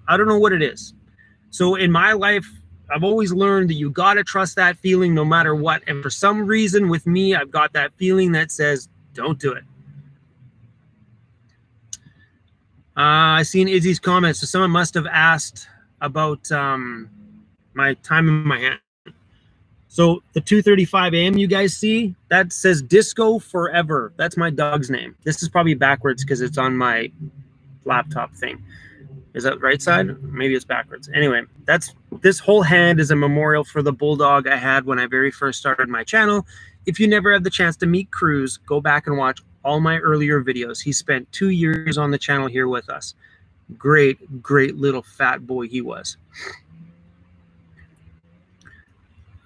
A: I don't know what it is. So in my life, I've always learned that you got to trust that feeling no matter what. And for some reason with me, I've got that feeling that says, don't do it. I seen Izzy's comments. So someone must have asked about my time in my hand. So the 2:35 a.m. you guys see, that says Disco Forever. That's my dog's name. This is probably backwards because it's on my laptop thing. Is that right side? Maybe it's backwards. Anyway, this whole hand is a memorial for the bulldog I had when I very first started my channel. If you never had the chance to meet CRUZ, go back and watch all my earlier videos. He spent 2 years on the channel here with us. Great little fat boy he was.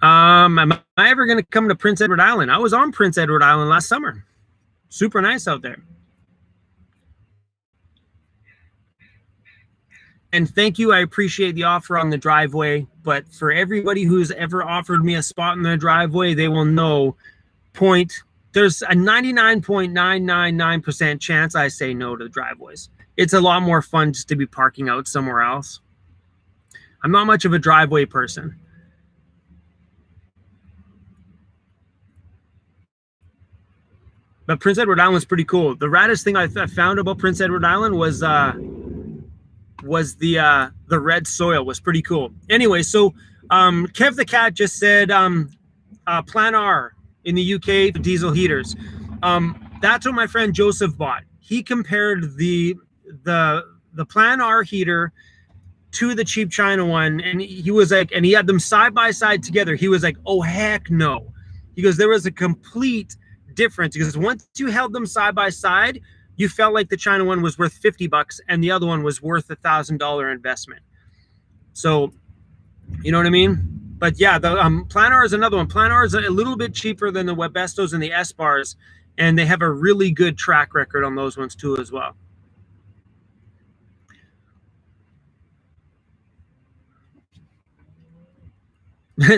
A: Am I ever going to come to Prince Edward Island? I was on Prince Edward Island last summer. Super nice out there. And thank you. I appreciate the offer on the driveway. But for everybody who's ever offered me a spot in their driveway, they will know there's a 99.999% chance I say no to the driveways. It's a lot more fun just to be parking out somewhere else. I'm not much of a driveway person. But Prince Edward Island was pretty cool. The raddest thing I found about Prince Edward Island was the red soil was pretty cool. Anyway, so Kev the Cat just said Plan R in the UK for diesel heaters. That's what my friend Joseph bought. He compared the Plan R heater to the cheap China one, and he was like, and he had them side by side together. He was like, oh heck no. He goes, there was a complete difference because once you held them side by side, you felt like the China one was worth $50 and the other one was worth $1,000 investment. So, you know what I mean? But yeah, the Plan R is another one. Plan R is a little bit cheaper than the Webestos and the S-Bars, and they have a really good track record on those ones too as well.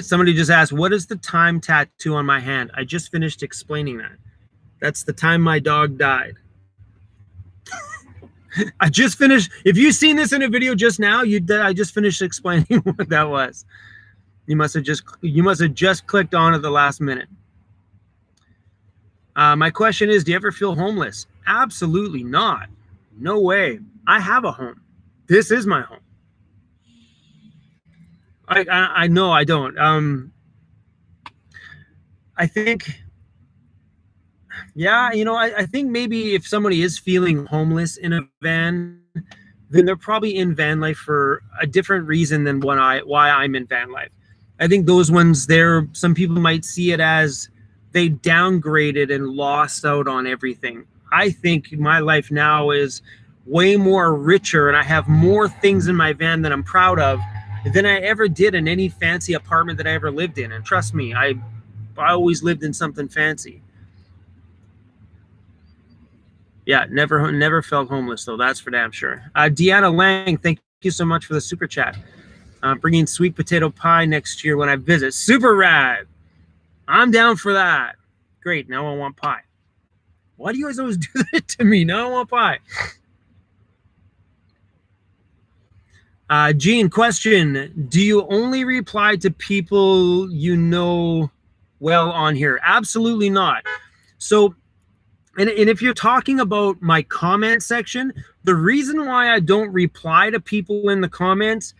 A: Somebody just asked, what is the time tattoo on my hand? I just finished explaining that. That's the time my dog died. I just finished. If you've seen this in a video just now, I just finished explaining what that was. You must have just clicked on at the last minute. My question is, do you ever feel homeless? Absolutely not. No way. I have a home. This is my home. I know I don't. I think, yeah, you know, I think maybe if somebody is feeling homeless in a van, then they're probably in van life for a different reason than why I'm in van life. I think those ones there, some people might see it as they downgraded and lost out on everything. I think my life now is way more richer, and I have more things in my van that I'm proud of than I ever did in any fancy apartment that I ever lived in. And trust me, I always lived in something fancy. Yeah, never felt homeless though. That's for damn sure. Deanna Lang, thank you so much for the super chat. Bringing sweet potato pie next year when I visit. Super rad. I'm down for that. Great. Now I want pie. Why do you guys always do that to me? Now I want pie. Gene, question. Do you only reply to people you know well on here? Absolutely not. So, and if you're talking about my comment section, the reason why I don't reply to people in the comments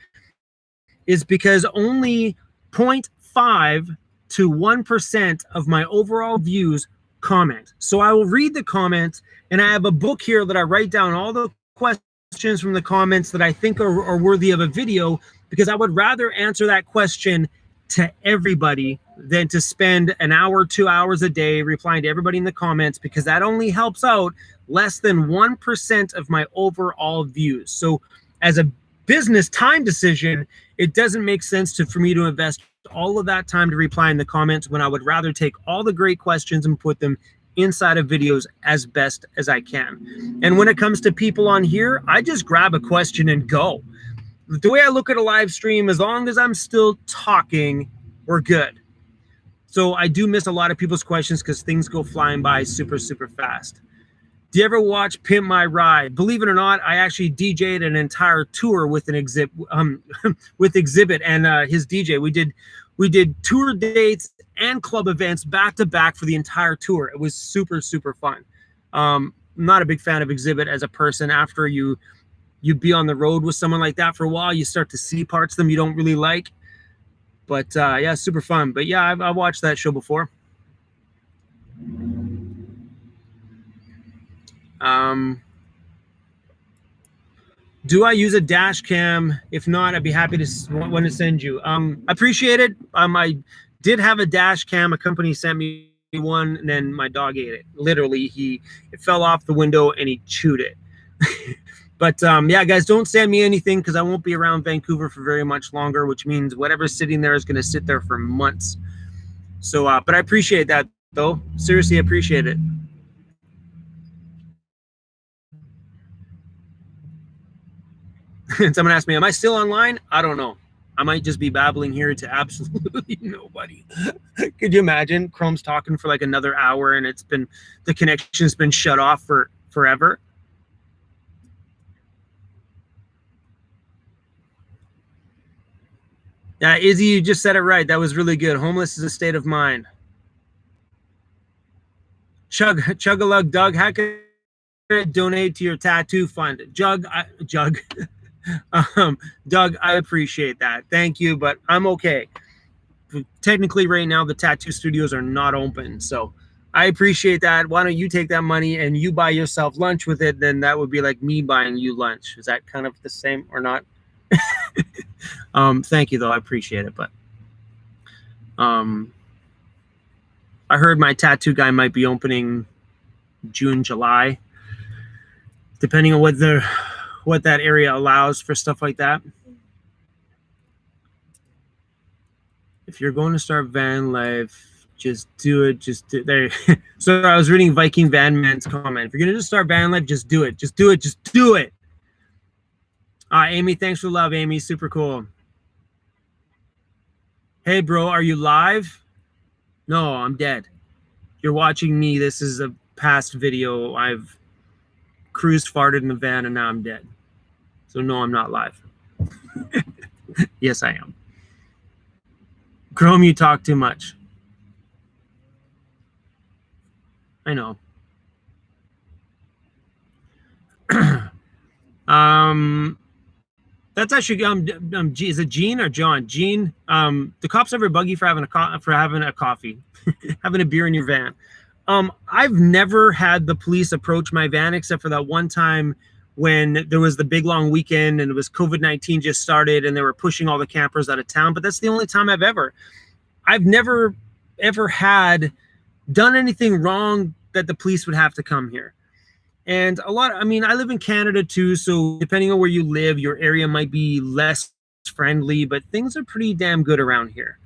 A: is because only 0.5 to 1% of my overall views comment. So I will read the comments, and I have a book here that I write down all the questions from the comments that I think are worthy of a video, because I would rather answer that question to everybody than to spend an hour, 2 hours a day replying to everybody in the comments, because that only helps out less than 1% of my overall views. So as a business time decision, it doesn't make sense for me to invest all of that time to reply in the comments when I would rather take all the great questions and put them inside of videos as best as I can. And when it comes to people on here, I just grab a question and go. The way I look at a live stream, as long as I'm still talking, we're good. So I do miss a lot of people's questions because things go flying by super, super fast. Do you ever watch Pimp My Ride? Believe it or not, I actually DJ'd an entire tour with an with Exhibit and his DJ. We did tour dates and club events back to back for the entire tour. It was super, super fun. I'm not a big fan of Exhibit as a person. After you be on the road with someone like that for a while, you start to see parts of them you don't really like. But yeah, super fun. But yeah, I've watched that show before. Do I use a dash cam? If not, I'd be happy to want to send you. Appreciate it. I did have a dash cam. A company sent me one, and then my dog ate it. Literally, it fell off the window and he chewed it. But yeah, guys, don't send me anything because I won't be around Vancouver for very much longer, which means whatever's sitting there is going to sit there for months. So, but I appreciate that, though. Seriously, appreciate it. Someone asked me, am I still online? I don't know. I might just be babbling here to absolutely nobody. Could you imagine Chrome's talking for like another hour and the connection's been shut off for forever? Yeah, Izzy, you just said it right. That was really good. Homeless is a state of mind. Chug-a-lug, Doug, how can I donate to your tattoo fund? Doug, I appreciate that. Thank you, but I'm okay. Technically, right now, the tattoo studios are not open, so I appreciate that. Why don't you take that money and you buy yourself lunch with it? Then that would be like me buying you lunch. Is that kind of the same or not? Thank you, though. I appreciate it, but I heard my tattoo guy might be opening June, July, depending on what that area allows for stuff like that. If you're going to start van life, just do it. Just do there. So I was reading Viking Van Man's comment. If you're gonna just start van life, just do it. Just do it. Just do it. Amy, thanks for the love, Amy. Super cool. Hey, bro, are you live? No, I'm dead. You're watching me. This is a past video. I've cruised, farted in the van, and now I'm dead. So no, I'm not live. Yes, I am. Chrome, you talk too much. I know. That's actually is it Gene or John? Gene, the cops ever bug you for having a coffee, having a beer in your van? I've never had the police approach my van except for that one time when there was the big long weekend and it was COVID-19 just started and they were pushing all the campers out of town. But that's the only time I've never ever done anything wrong that the police would have to come here. And I live in Canada too, so depending on where you live, your area might be less friendly, but things are pretty damn good around here.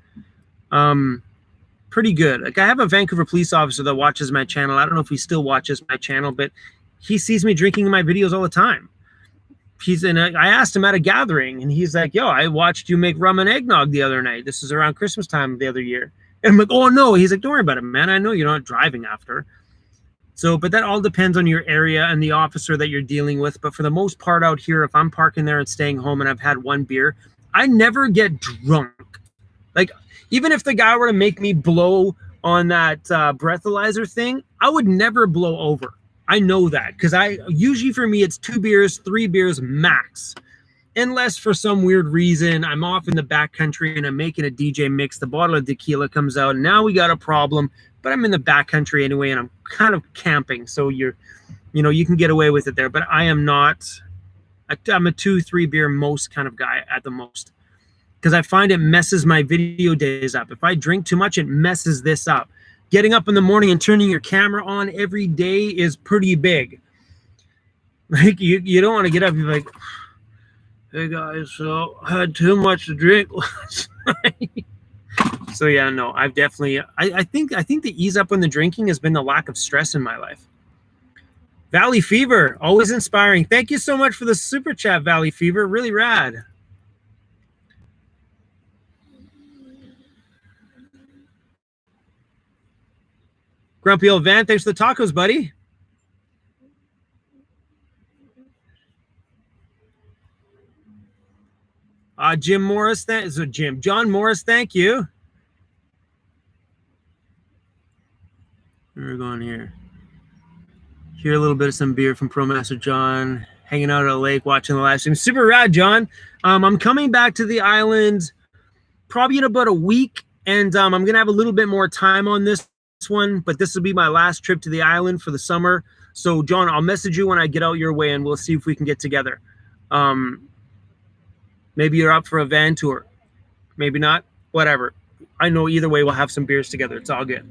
A: Pretty good. Like, I have a Vancouver police officer that watches my channel. I don't know if he still watches my channel, but he sees me drinking in my videos all the time. I asked him at a gathering, and he's like, yo, I watched you make rum and eggnog the other night. This was around Christmas time the other year. And I'm like, oh, no. He's like, don't worry about it, man. I know you're not driving after. So, but that all depends on your area and the officer that you're dealing with. But for the most part out here, if I'm parking there and staying home and I've had one beer, I never get drunk. Like, even if the guy were to make me blow on that breathalyzer thing, I would never blow over. I know that because usually for me, it's 2 beers, 3 beers max. Unless for some weird reason I'm off in the backcountry and I'm making a DJ mix, the bottle of tequila comes out, and now we got a problem. But I'm in the backcountry anyway, and I'm kind of camping, so you can get away with it there. But I am not. I'm a 2-3 beer most kind of guy at the most. because I find it messes my video days up. If I drink too much, it messes this up. Getting up in the morning and turning your camera on every day is pretty big. Like you don't want to get up and be like, hey guys, so I had too much to drink last night. So yeah, no, I've definitely, I think the ease up on the drinking has been the lack of stress in my life. Valley Fever, always inspiring. Thank you so much for the super chat, Valley Fever. Really rad. Grumpy old Van, thanks for the tacos, buddy. Jim Morris, John Morris, thank you. Where are we going here? Hear a little bit of some beer from Pro Master John, hanging out at a lake, watching the live stream. Super rad, John. I'm coming back to the island probably in about a week, and I'm going to have a little bit more time on this one, but this will be my last trip to the island for the summer. So, John, I'll message you when I get out your way, and we'll see if we can get together. Maybe you're up for a van tour. Maybe not. Whatever. I know either way we'll have some beers together. It's all good.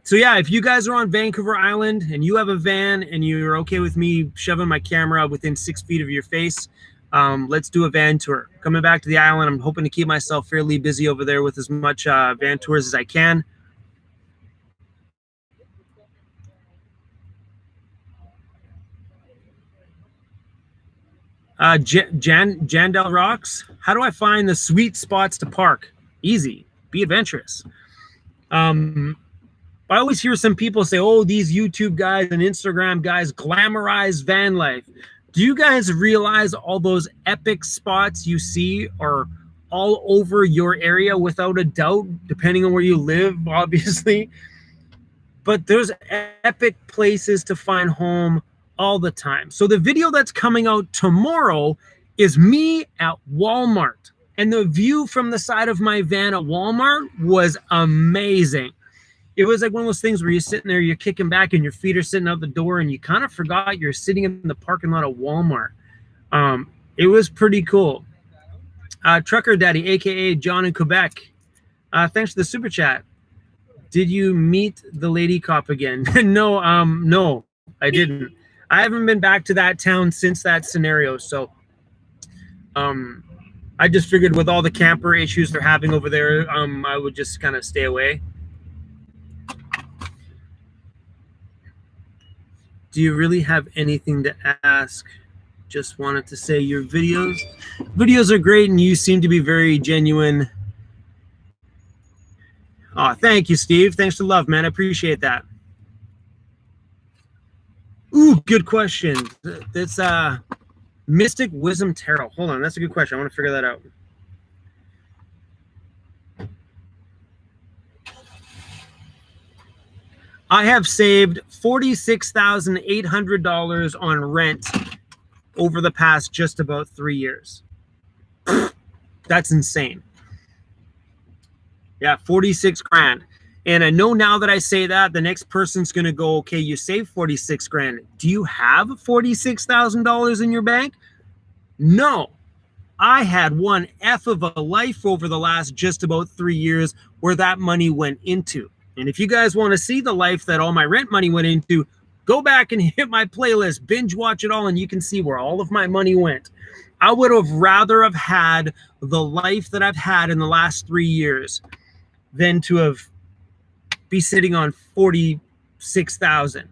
A: So yeah, if you guys are on Vancouver Island and you have a van and you're okay with me shoving my camera within 6 feet of your face, let's do a van tour. Coming back to the island, I'm hoping to keep myself fairly busy over there with as much van tours as I can. Jandel Rocks, how do I find the sweet spots to park? Easy. Be adventurous. I always hear some people say, oh, these YouTube guys and Instagram guys glamorize van life. Do you guys realize all those epic spots you see are all over your area without a doubt, depending on where you live, obviously? But there's epic places to find home all the time. So the video that's coming out tomorrow is me at Walmart. And the view from the side of my van at Walmart was amazing. It was like one of those things where you're sitting there, you're kicking back and your feet are sitting out the door and you kind of forgot you're sitting in the parking lot of Walmart. It was pretty cool. Trucker Daddy, aka John in Quebec. Thanks for the super chat. Did you meet the lady cop again? No, I didn't. I haven't been back to that town since that scenario. So I just figured with all the camper issues they're having over there, I would just kind of stay away. Do you really have anything to ask? Just wanted to say your videos are great and you seem to be very genuine. Oh, thank you, Steve. Thanks for the love, man. I appreciate that. Ooh, good question. That's Mystic Wisdom Tarot. Hold on, that's a good question. I want to figure that out. I have saved $46,800 on rent over the past just about 3 years. That's insane. Yeah, 46 grand. And I know now that I say that, the next person's going to go, okay, you saved 46 grand. Do you have $46,000 in your bank? No. I had one F of a life over the last just about 3 years where that money went into. And if you guys want to see the life that all my rent money went into, go back and hit my playlist, binge watch it all, and you can see where all of my money went. I would have rather have had the life that I've had in the last 3 years than to have be sitting on 46,000.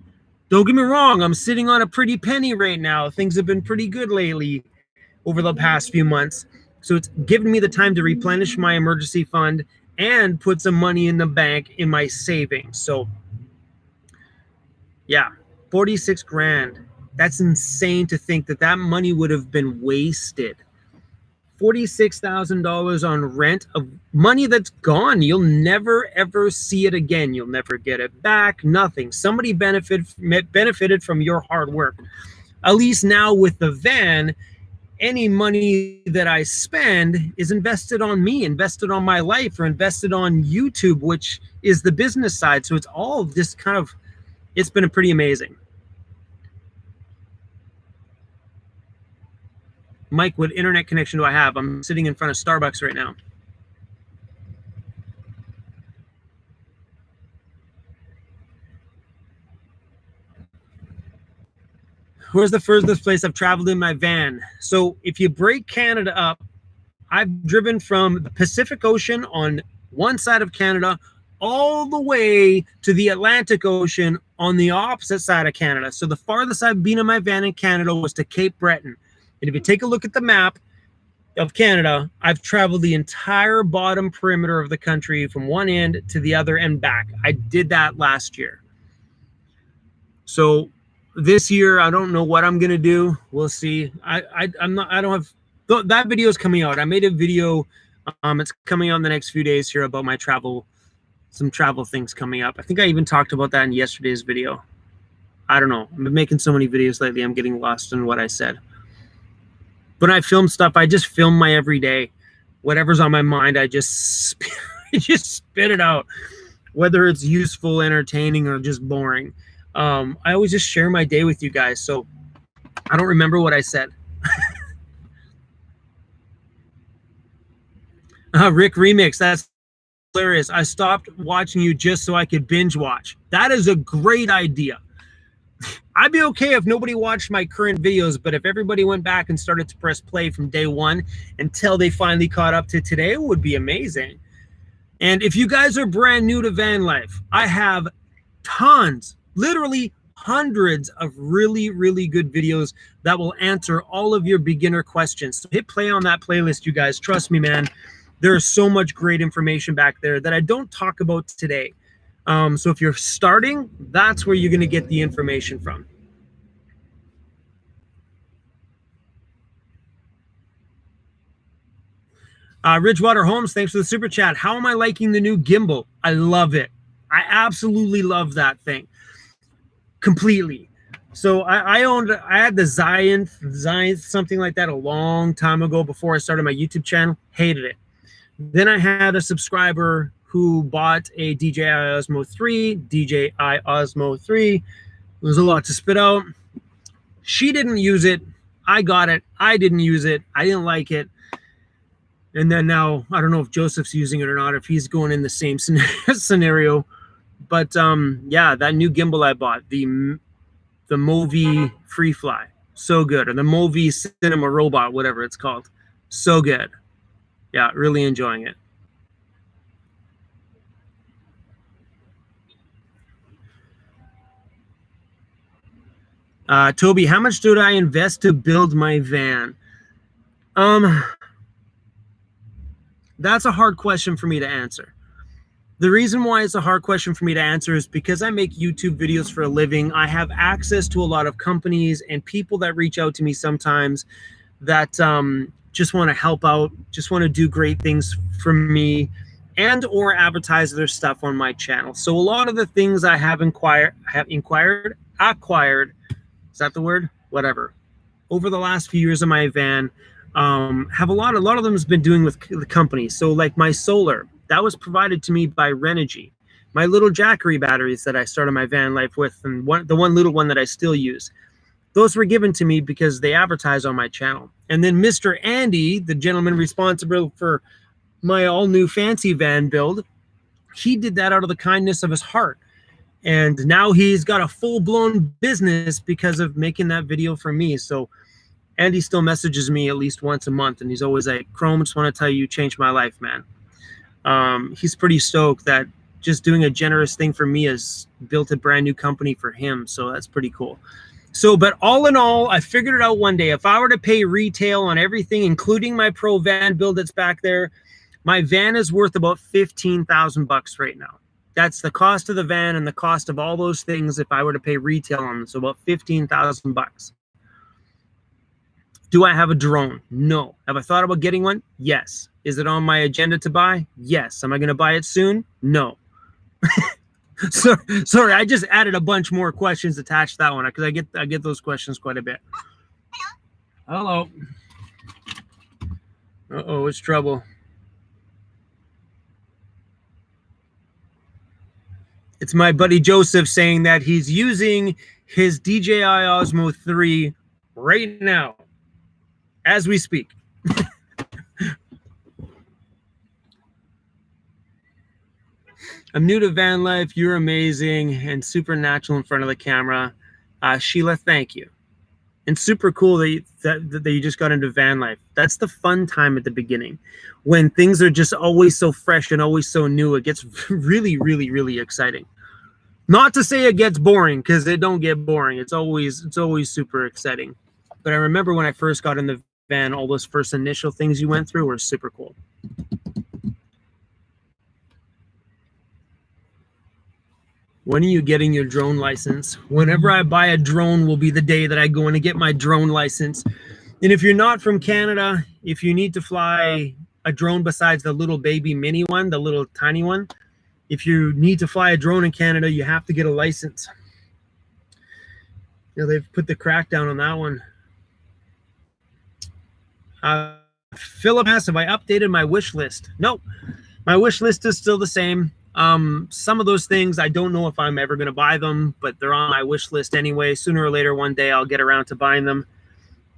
A: Don't get me wrong, I'm sitting on a pretty penny right now. Things have been pretty good lately over the past few months. So it's given me the time to replenish my emergency fund and put some money in the bank in my savings. So yeah, 46 grand. That's insane to think that that money would have been wasted. $46,000 on rent of money that's gone. You'll never, ever see it again. You'll never get it back. Nothing. Somebody benefited from your hard work. At least now with the van, any money that I spend is invested on me, invested on my life, or invested on YouTube, which is the business side. So it's all this kind of, it's been pretty amazing. Mike, what internet connection do I have? I'm sitting in front of Starbucks right now. Where's the furthest place I've traveled in my van? So if you break Canada up, I've driven from the Pacific Ocean on one side of Canada all the way to the Atlantic Ocean on the opposite side of Canada. So the farthest I've been in my van in Canada was to Cape Breton. And if you take a look at the map of Canada, I've traveled the entire bottom perimeter of the country from one end to the other and back. I did that last year. So this year, I don't know what I'm gonna do. We'll see. I don't have that video is coming out. I made a video. It's coming out in the next few days here about my travel, some travel things coming up. I think I even talked about that in yesterday's video. I don't know. I've been making so many videos lately. I'm getting lost in what I said. When I film stuff, I just film my everyday. Whatever's on my mind, I just spit it out. Whether it's useful, entertaining, or just boring. I always just share my day with you guys, so I don't remember what I said. Rick Remix, that's hilarious. I stopped watching you just so I could binge watch. That is a great idea. I'd be okay if nobody watched my current videos, but if everybody went back and started to press play from day one until they finally caught up to today, it would be amazing. And if you guys are brand new to van life, I have tons, literally hundreds of really, really good videos that will answer all of your beginner questions. So hit play on that playlist, you guys. Trust me, man. There's so much great information back there that I don't talk about today. So if you're starting, that's where you're going to get the information from. Ridgewater Holmes, thanks for the super chat. How am I liking the new gimbal? I love it. I absolutely love that thing. Completely. So I had the Zion something like that a long time ago before I started my YouTube channel. Hated it. Then I had a subscriber who bought a DJI Osmo 3. DJI Osmo 3. There's a lot to spit out. She didn't use it. I got it. I didn't use it. I didn't like it. And then now, I don't know if Joseph's using it or not, if he's going in the same scenario. But yeah, that new gimbal I bought, the Movi FreeFly, so good. Or the Movi Cinema Robot, whatever it's called. So good. Yeah, really enjoying it. Toby, how much did I invest to build my van? That's a hard question for me to answer. The reason why it's a hard question for me to answer is because I make YouTube videos for a living. I have access to a lot of companies and people that reach out to me sometimes that just want to help out, just want to do great things for me and or advertise their stuff on my channel. So a lot of the things I have acquired, is that the word? Whatever. Over the last few years of my van, have a lot of them has been doing with the company. So like my solar, that was provided to me by Renogy. My little Jackery batteries that I started my van life with, and the one little one that I still use, those were given to me because they advertise on my channel. And then Mr. Andy, the gentleman responsible for my all new fancy van build, he did that out of the kindness of his heart. And now he's got a full-blown business because of making that video for me. So Andy still messages me at least once a month, and he's always like, Chrome, just want to tell you, you changed my life, man. He's pretty stoked that just doing a generous thing for me has built a brand new company for him. So that's pretty cool. So, but all in all, I figured it out one day. If I were to pay retail on everything, including my pro van build that's back there, my van is worth about $15,000 right now. That's the cost of the van and the cost of all those things if I were to pay retail on them. So about $15,000. Do I have a drone? No. Have I thought about getting one? Yes. Is it on my agenda to buy? Yes. Am I going to buy it soon? No. Sorry, I just added a bunch more questions attached to that one because I get those questions quite a bit. Hello. Uh-oh, it's trouble. It's my buddy Joseph saying that he's using his DJI Osmo 3 right now. as we speak. I'm new to van life. You're amazing and super natural in front of the camera. Sheila, thank you. And super cool that you just got into van life. That's the fun time at the beginning. When things are just always so fresh and always so new, it gets really, really, really exciting. Not to say it gets boring, because it don't get boring. It's always super exciting. But I remember when I first got in the van, all those first initial things you went through were super cool. When are you getting your drone license? Whenever I buy a drone will be the day that I go in to get my drone license. And if you're not from Canada, if you need to fly a drone besides the little baby mini one, the little tiny one, if you need to fly a drone in Canada, you have to get a license. You know, they've put the crackdown on that one. Philip asks, have I updated my wish list? Nope. My wish list is still the same. Some of those things, I don't know if I'm ever going to buy them, but they're on my wish list anyway. Sooner or later, one day I'll get around to buying them.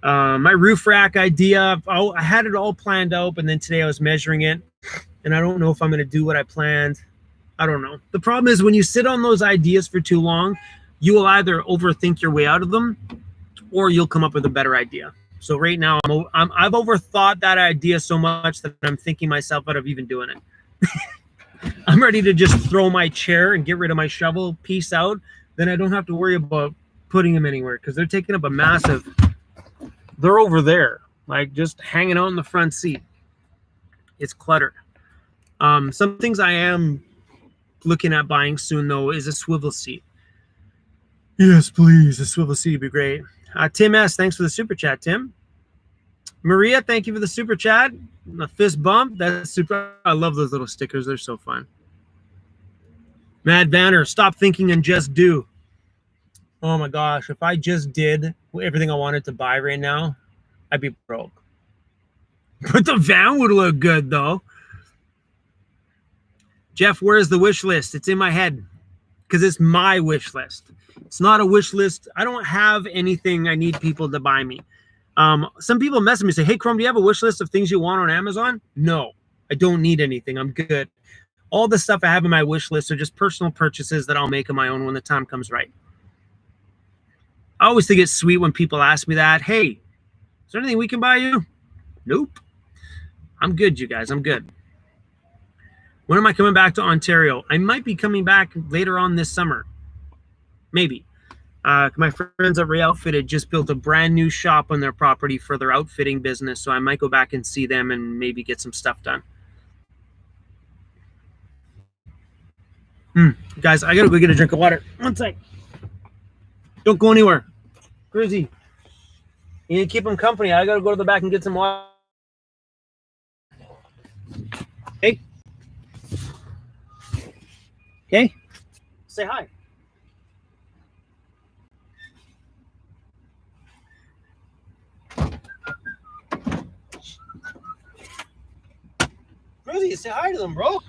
A: My roof rack idea, I had it all planned out, but then today I was measuring it, and I don't know if I'm going to do what I planned. I don't know. The problem is when you sit on those ideas for too long, you will either overthink your way out of them, or you'll come up with a better idea. So right now, I've overthought that idea so much that I'm thinking myself out of even doing it. I'm ready to just throw my chair and get rid of my shovel, peace out. Then I don't have to worry about putting them anywhere, because they're taking up a massive, they're over there, like just hanging out in the front seat. It's cluttered. Some things I am looking at buying soon, though, is a swivel seat. Yes, please. A swivel seat would be great. Tim S., thanks for the super chat, Tim. Maria, thank you for the super chat. A fist bump. That's super. I love those little stickers. They're so fun. Mad Vanner, stop thinking and just do. Oh my gosh. If I just did everything I wanted to buy right now, I'd be broke. But the van would look good, though. Jeff, where's the wish list? It's in my head, because it's my wish list. It's not a wish list. I don't have anything I need people to buy me. Some people message me and say, hey, Chrome, do you have a wish list of things you want on Amazon? No, I don't need anything. I'm good. All the stuff I have in my wish list are just personal purchases that I'll make on my own when the time comes right. I always think it's sweet when people ask me that. Hey, is there anything we can buy you? Nope. I'm good, you guys. I'm good. When am I coming back to Ontario? I might be coming back later on this summer. Maybe. My friends at Ray Outfitted just built a brand new shop on their property for their outfitting business, so I might go back and see them and maybe get some stuff done. Guys, I gotta go get a drink of water. One sec. Don't go anywhere. CRUZ, you need to keep them company. I gotta go to the back and get some water. Hey. Okay. Say hi. CRUZ, say hi to them, bro.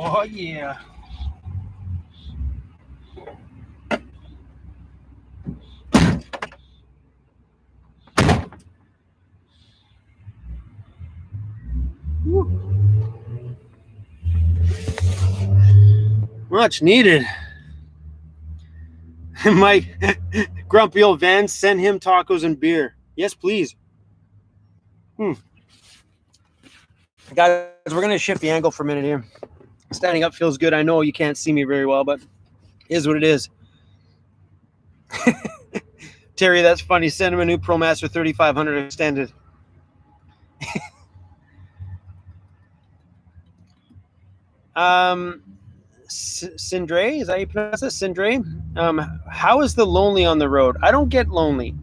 A: Oh, yeah. Woo. Much needed. My grumpy old van, send him tacos and beer. Yes, please. Guys, we're going to shift the angle for a minute here. Standing up feels good. I know you can't see me very well, but it is what it is. Terry, that's funny. Send him a new ProMaster 3500 extended. Sindre, is that how you pronounce it? Sindre? How is the lonely on the road? I don't get lonely.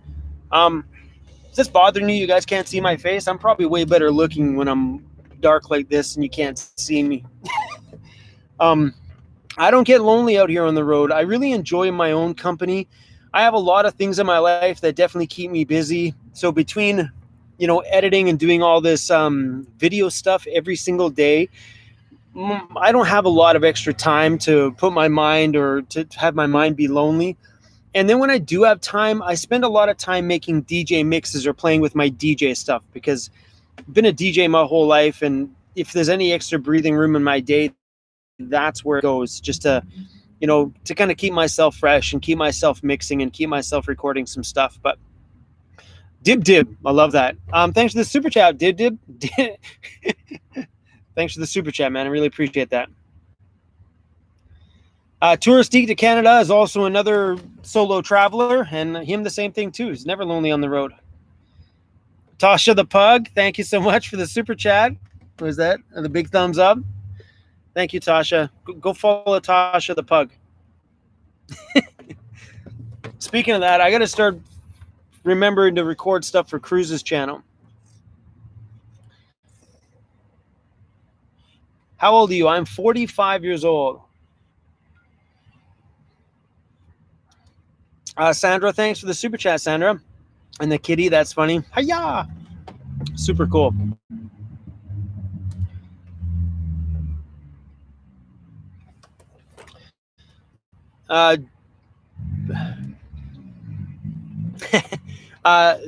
A: Is this bothering you? You guys can't see my face? I'm probably way better looking when I'm dark like this and you can't see me. I don't get lonely out here on the road. I really enjoy my own company. I have a lot of things in my life that definitely keep me busy. So between, editing and doing all this video stuff every single day, I don't have a lot of extra time to put my mind or to have my mind be lonely. And then when I do have time, I spend a lot of time making DJ mixes or playing with my DJ stuff, because I've been a DJ my whole life. And if there's any extra breathing room in my day, that's where it goes, just to, to kind of keep myself fresh and keep myself mixing and keep myself recording some stuff. But Dib, I love that. Thanks for the super chat, Dib. Thanks for the super chat, man. I really appreciate that. Touristique to Canada is also another solo traveler, and him the same thing too. He's never lonely on the road. Tasha the Pug, thank you so much for the super chat. What is that? And the big thumbs up. Thank you, Tasha. Go follow Tasha the Pug. Speaking of that, I got to start remembering to record stuff for CRUZ's channel. How old are you? I'm 45 years old. Sandra, thanks for the super chat, Sandra. And the kitty, that's funny. Hiya! Super cool.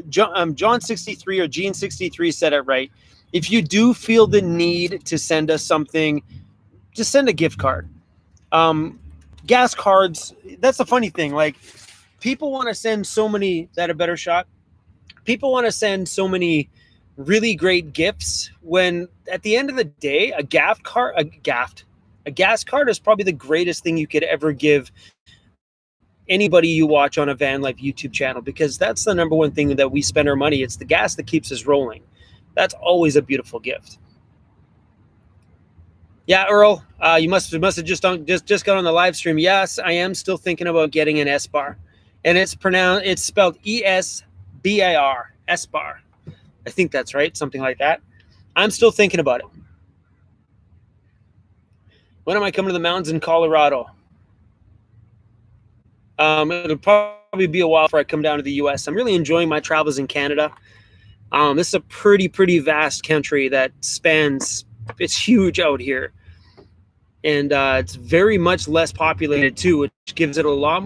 A: John 63 or Gene 63 said it right. If you do feel the need to send us something, just send a gift card. Gas cards, that's the funny thing. Like, people want to send so many, is that a better shot? People want to send so many really great gifts when at the end of the day, a gas card is probably the greatest thing you could ever give anybody you watch on a Van Life YouTube channel, because that's the number one thing that we spend our money. It's the gas that keeps us rolling. That's always a beautiful gift. Yeah, Earl, you must have just got on the live stream. Yes, I am still thinking about getting an S-bar, and it's spelled E-S-B-A-R, S-bar. I think that's right, something like that. I'm still thinking about it. When am I coming to the mountains in Colorado? It'll probably be a while before I come down to the U.S. I'm really enjoying my travels in Canada. This is a pretty vast country that spans, it's huge out here. And it's very much less populated too, which gives it a lot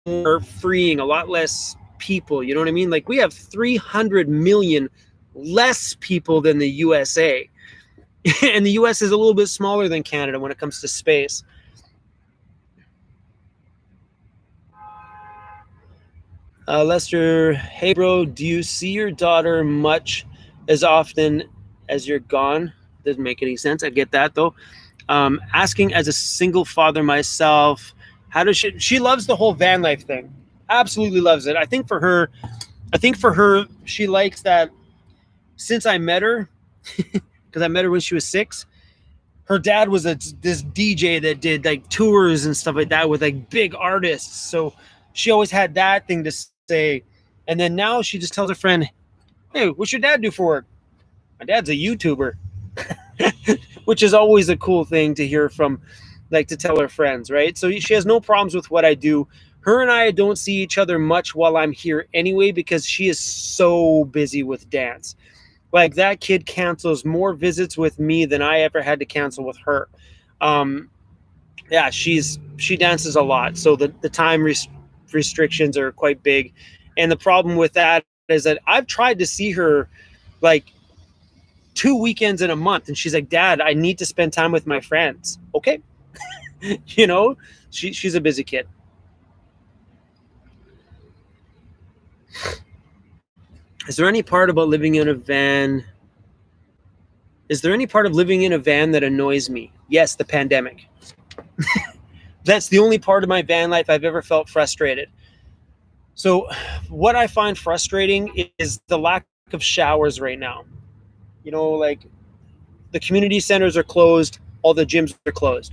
A: more freeing, a lot less people. You know what I mean? Like, we have 300 million less people than the USA. And the US is a little bit smaller than Canada when it comes to space. Lester, hey bro, do you see your daughter much as often as you're gone? Doesn't make any sense. I get that though. Asking as a single father myself, how does she loves the whole van life thing. Absolutely loves it. I think for her, she likes that since I met her, because I met her when she was 6, her dad was this DJ that did like tours and stuff like that with like big artists. So she always had that thing to say. And then now she just tells her friend, hey, what's your dad do for work? My dad's a YouTuber. Which is always a cool thing to hear from, like, to tell her friends, right? So she has no problems with what I do. Her and I don't see each other much while I'm here anyway, because she is so busy with dance. Like, that kid cancels more visits with me than I ever had to cancel with her. Yeah, she dances a lot. So the time restrictions are quite big. And the problem with that is that I've tried to see her like 2 weekends in a month, and she's like, Dad, I need to spend time with my friends. Okay. You know, she's a busy kid. Is there any part about living in a van? Is there any part of living in a van that annoys me? Yes, the pandemic. That's the only part of my van life I've ever felt frustrated. So what I find frustrating is the lack of showers right now. You know, like, the community centers are closed, all the gyms are closed.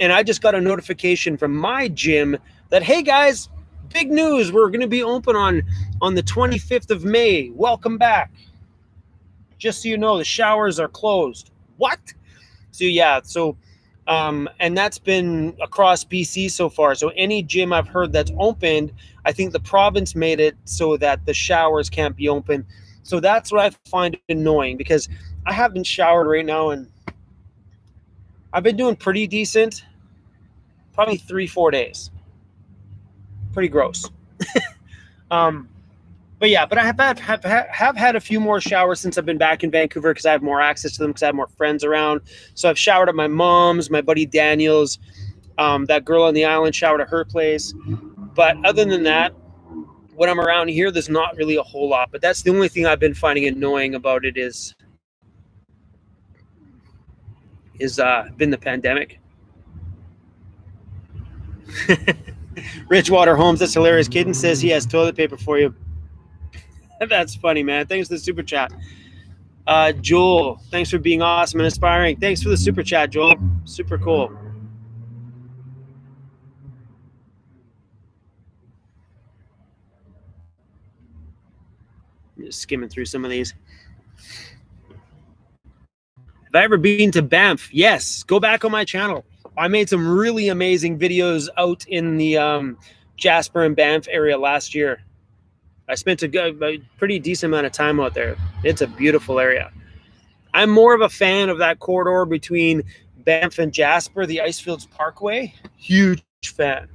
A: And I just got a notification from my gym that, hey guys, big news, we're going to be open on the 25th of May. Welcome back. Just so you know, the showers are closed. What? So yeah, and that's been across BC so far. So any gym I've heard that's opened, I think the province made it so that the showers can't be open. So that's what I find annoying, because I haven't showered right now in I've been doing pretty decent, probably 3-4 days. Pretty gross. But yeah, but I have had a few more showers since I've been back in Vancouver because I have more access to them because I have more friends around. So I've showered at my mom's, my buddy Daniel's, that girl on the island showered at her place. But other than that, when I'm around here, there's not really a whole lot. But that's the only thing I've been finding annoying about it is been the pandemic. Richwater Holmes, that's hilarious. Kitten says he has toilet paper for you. That's funny, man. Thanks for the super chat. Joel, thanks for being awesome and inspiring. Thanks for the super chat, Joel. Super cool. I'm just skimming through some of these. Have I ever been to Banff? Yes. Go back on my channel. I made some really amazing videos out in the Jasper and Banff area last year. I spent a pretty decent amount of time out there. It's a beautiful area. I'm more of a fan of that corridor between Banff and Jasper, the Icefields Parkway. Huge fan.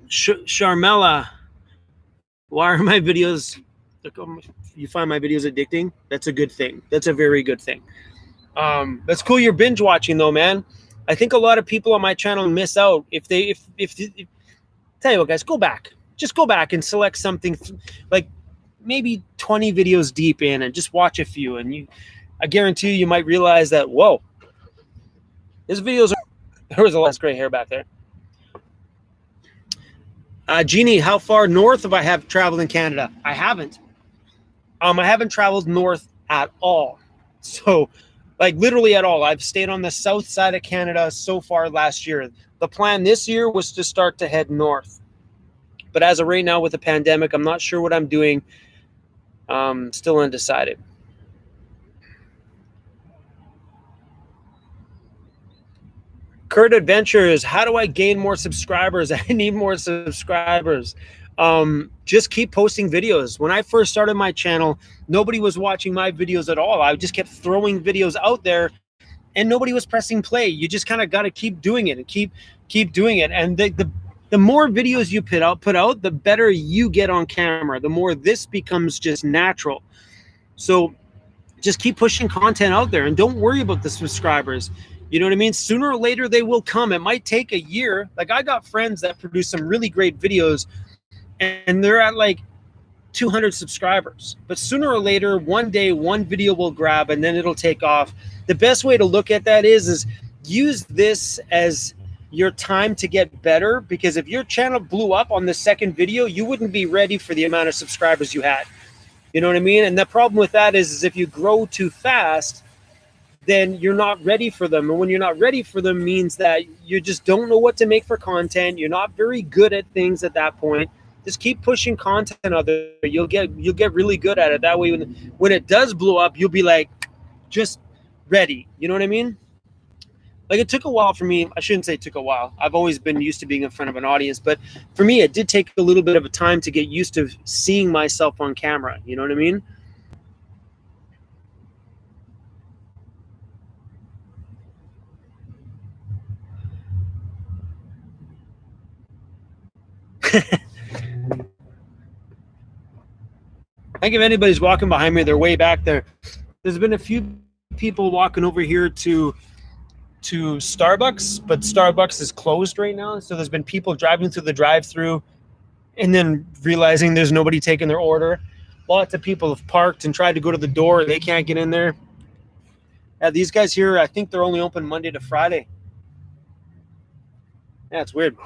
A: Sharmella, why are my videos, you find my videos addicting? That's a good thing. That's a very good thing. That's cool you're binge watching though, man. I think a lot of people on my channel miss out if tell you what, guys, go back. Just go back and select something like maybe 20 videos deep in and just watch a few, and I guarantee you might realize that, whoa, his videos there was a less gray hair back there. Jeannie, how far north have I traveled in Canada? I haven't. I haven't traveled north at all. So, like, literally at all. I've stayed on the south side of Canada so far last year. The plan this year was to start to head north. But as of right now with the pandemic, I'm not sure what I'm doing. Still undecided. Kurt Adventures, how do I gain more subscribers? I need more subscribers. Just keep posting videos. When I first started my channel, nobody was watching my videos at all. I just kept throwing videos out there and nobody was pressing play. You just kind of got to keep doing it and keep doing it. And the more videos you put out, the better you get on camera, the more this becomes just natural. So just keep pushing content out there and don't worry about the subscribers. You know what I mean? Sooner or later, they will come. It might take a year. Like, I got friends that produce some really great videos and they're at like 200 subscribers. But sooner or later, one day, one video will grab and then it'll take off. The best way to look at that is use this as your time to get better, because if your channel blew up on the second video, you wouldn't be ready for the amount of subscribers you had. You know what I mean? And the problem with that is if you grow too fast, then you're not ready for them. And when you're not ready for them means that you just don't know what to make for content. You're not very good at things at that point. Just keep pushing content out there. You'll get really good at it. That way, when it does blow up, you'll be like, just ready. You know what I mean? Like, it took a while for me. I shouldn't say it took a while. I've always been used to being in front of an audience. But for me, it did take a little bit of a time to get used to seeing myself on camera. You know what I mean? I think if anybody's walking behind me, they're way back there. There's been a few people walking over here to Starbucks, but Starbucks is closed right now. So there's been people driving through the drive-through and then realizing there's nobody taking their order. Lots of people have parked and tried to go to the door. They can't get in there. These guys here, I think they're only open Monday to Friday. Yeah, it's weird.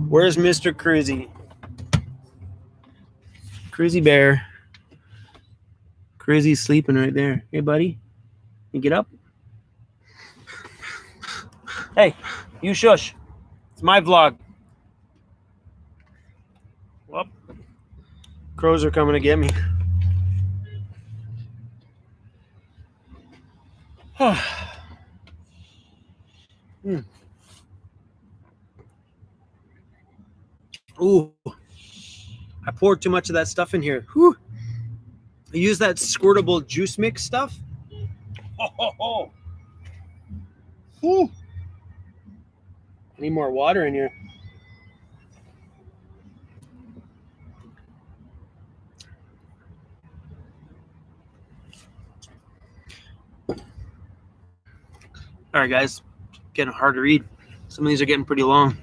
A: Where's Mr. CRUZ? CRUZ Bear. CRUZ's sleeping right there. Hey, buddy. You get up? Hey, you shush. It's my vlog. Well, crows are coming to get me. Ooh, I poured too much of that stuff in here. Whew. I use that squirtable juice mix stuff. Oh. Whew. I need more water in here. All right, guys, getting hard to read. Some of these are getting pretty long.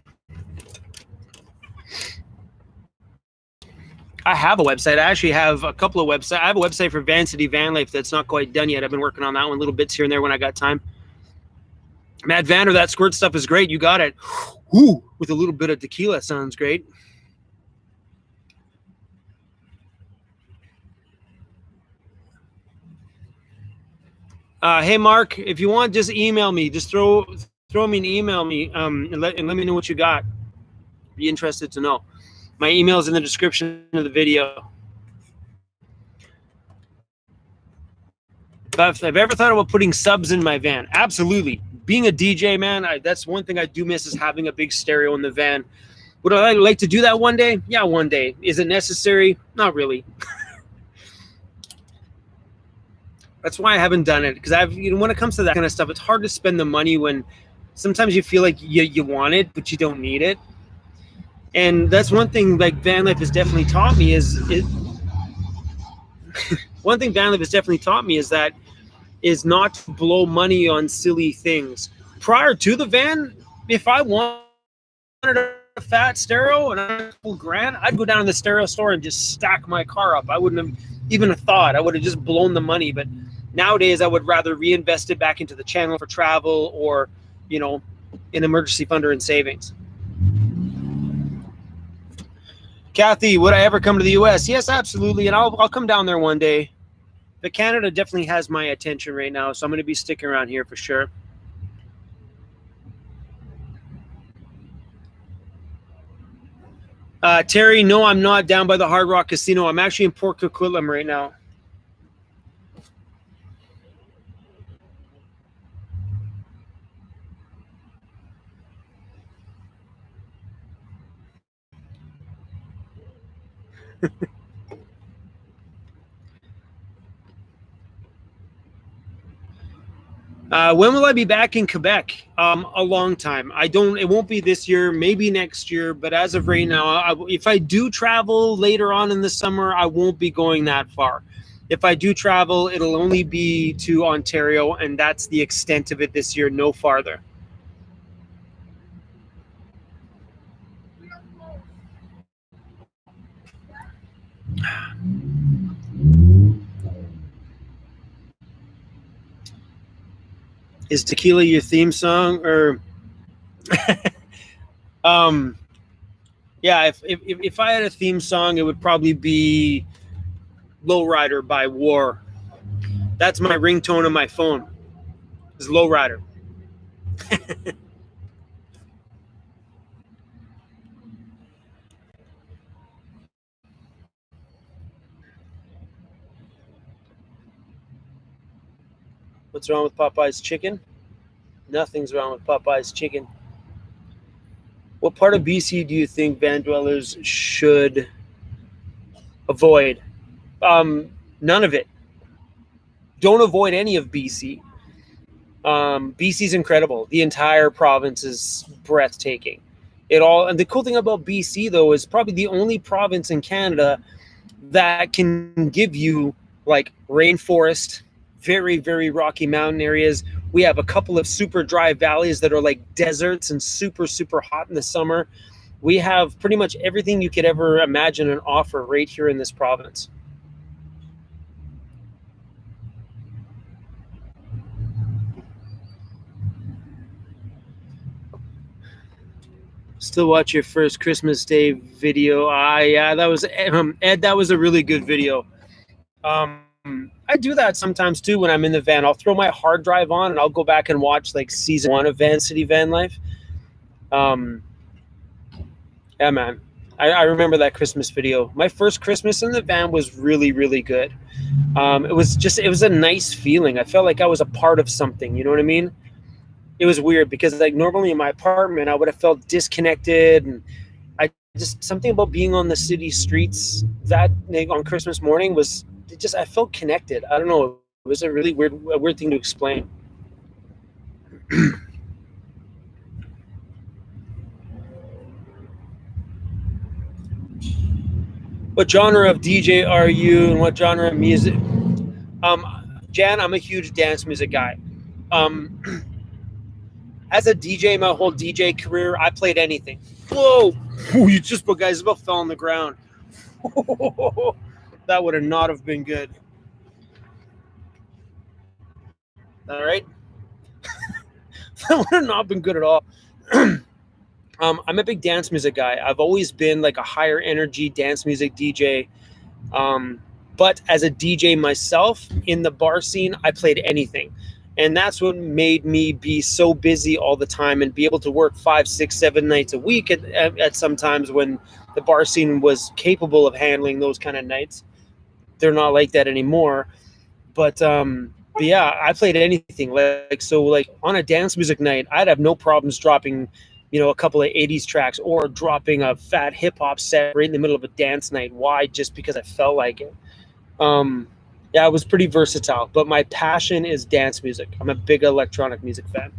A: I have a website. I actually have a couple of websites. I have a website for Van City Van Life that's not quite done yet. I've been working on that one, little bits here and there when I got time. Mad Vander, that squirt stuff is great. You got it. Ooh, with a little bit of tequila sounds great. Hey, Mark, if you want, just email me. Just throw me an email me and let me know what you got. Be interested to know. My email is in the description of the video. If I've ever thought about putting subs in my van, absolutely. Being a DJ, man, that's one thing I do miss is having a big stereo in the van. Would I like to do that one day? Yeah, one day. Is it necessary? Not really. That's why I haven't done it, because when it comes to that kind of stuff, it's hard to spend the money when sometimes you feel like you want it, but you don't need it. And that's one thing like van life has definitely taught me one thing van life has definitely taught me is not to blow money on silly things. Prior to the van, if I wanted a fat stereo and I had a full grand, I'd go down to the stereo store and just stack my car up. I wouldn't have even thought. I would have just blown the money. But nowadays, I would rather reinvest it back into the channel for travel or, an emergency fund or in savings. Kathy, would I ever come to the U.S.? Yes, absolutely, and I'll come down there one day. But Canada definitely has my attention right now, so I'm going to be sticking around here for sure. Terry, no, I'm not down by the Hard Rock Casino. I'm actually in Port Coquitlam right now. When will I be back in Quebec? A long time. It won't be this year, maybe next year, but as of right now, if I do travel later on in the summer, I won't be going that far. If I do travel, it'll only be to Ontario, and that's the extent of it this year, no farther. Is tequila your theme song, or yeah, if I had a theme song, it would probably be Lowrider by War. That's my ringtone on my phone. Is Lowrider. What's wrong with Popeye's chicken? Nothing's wrong with Popeye's chicken. What part of BC do you think VanDwellers should avoid? None of it. Don't avoid any of BC. BC's incredible. The entire province is breathtaking. And the cool thing about BC though is probably the only province in Canada that can give you like rainforest, very, very rocky mountain areas. We have a couple of super dry valleys that are like deserts and super, super hot in the summer. We have pretty much everything you could ever imagine and offer right here in this province. Still watch your first Christmas Day video. Yeah, that was Ed. That was a really good video. I do that sometimes too when I'm in the van. I'll throw my hard drive on and I'll go back and watch like season 1 of Van City Van Life. Yeah, man. I remember that Christmas video. My first Christmas in the van was really, really good. It was a nice feeling. I felt like I was a part of something. You know what I mean? It was weird because like normally in my apartment, I would have felt disconnected and I just something about being on the city streets that on Christmas morning was just, I felt connected. I don't know. It was a really weird thing to explain. What genre of DJ are you, and what genre of music? Jan, I'm a huge dance music guy. As a DJ, my whole DJ career, I played anything. Whoa! You just guys about fell on the ground. That would have not have been good. All right, that would have not been good at all. I'm a big dance music guy. I've always been like a higher energy dance music DJ. But as a DJ myself in the bar scene, I played anything. And that's what made me be so busy all the time and be able to work 5, 6, 7 nights a week at some times when the bar scene was capable of handling those kind of nights. They're not like that anymore. But yeah, I played anything. Like on a dance music night, I'd have no problems dropping, a couple of 80s tracks or dropping a fat hip hop set right in the middle of a dance night. Why? Just because I felt like it. Yeah, it was pretty versatile, but my passion is dance music. I'm a big electronic music fan.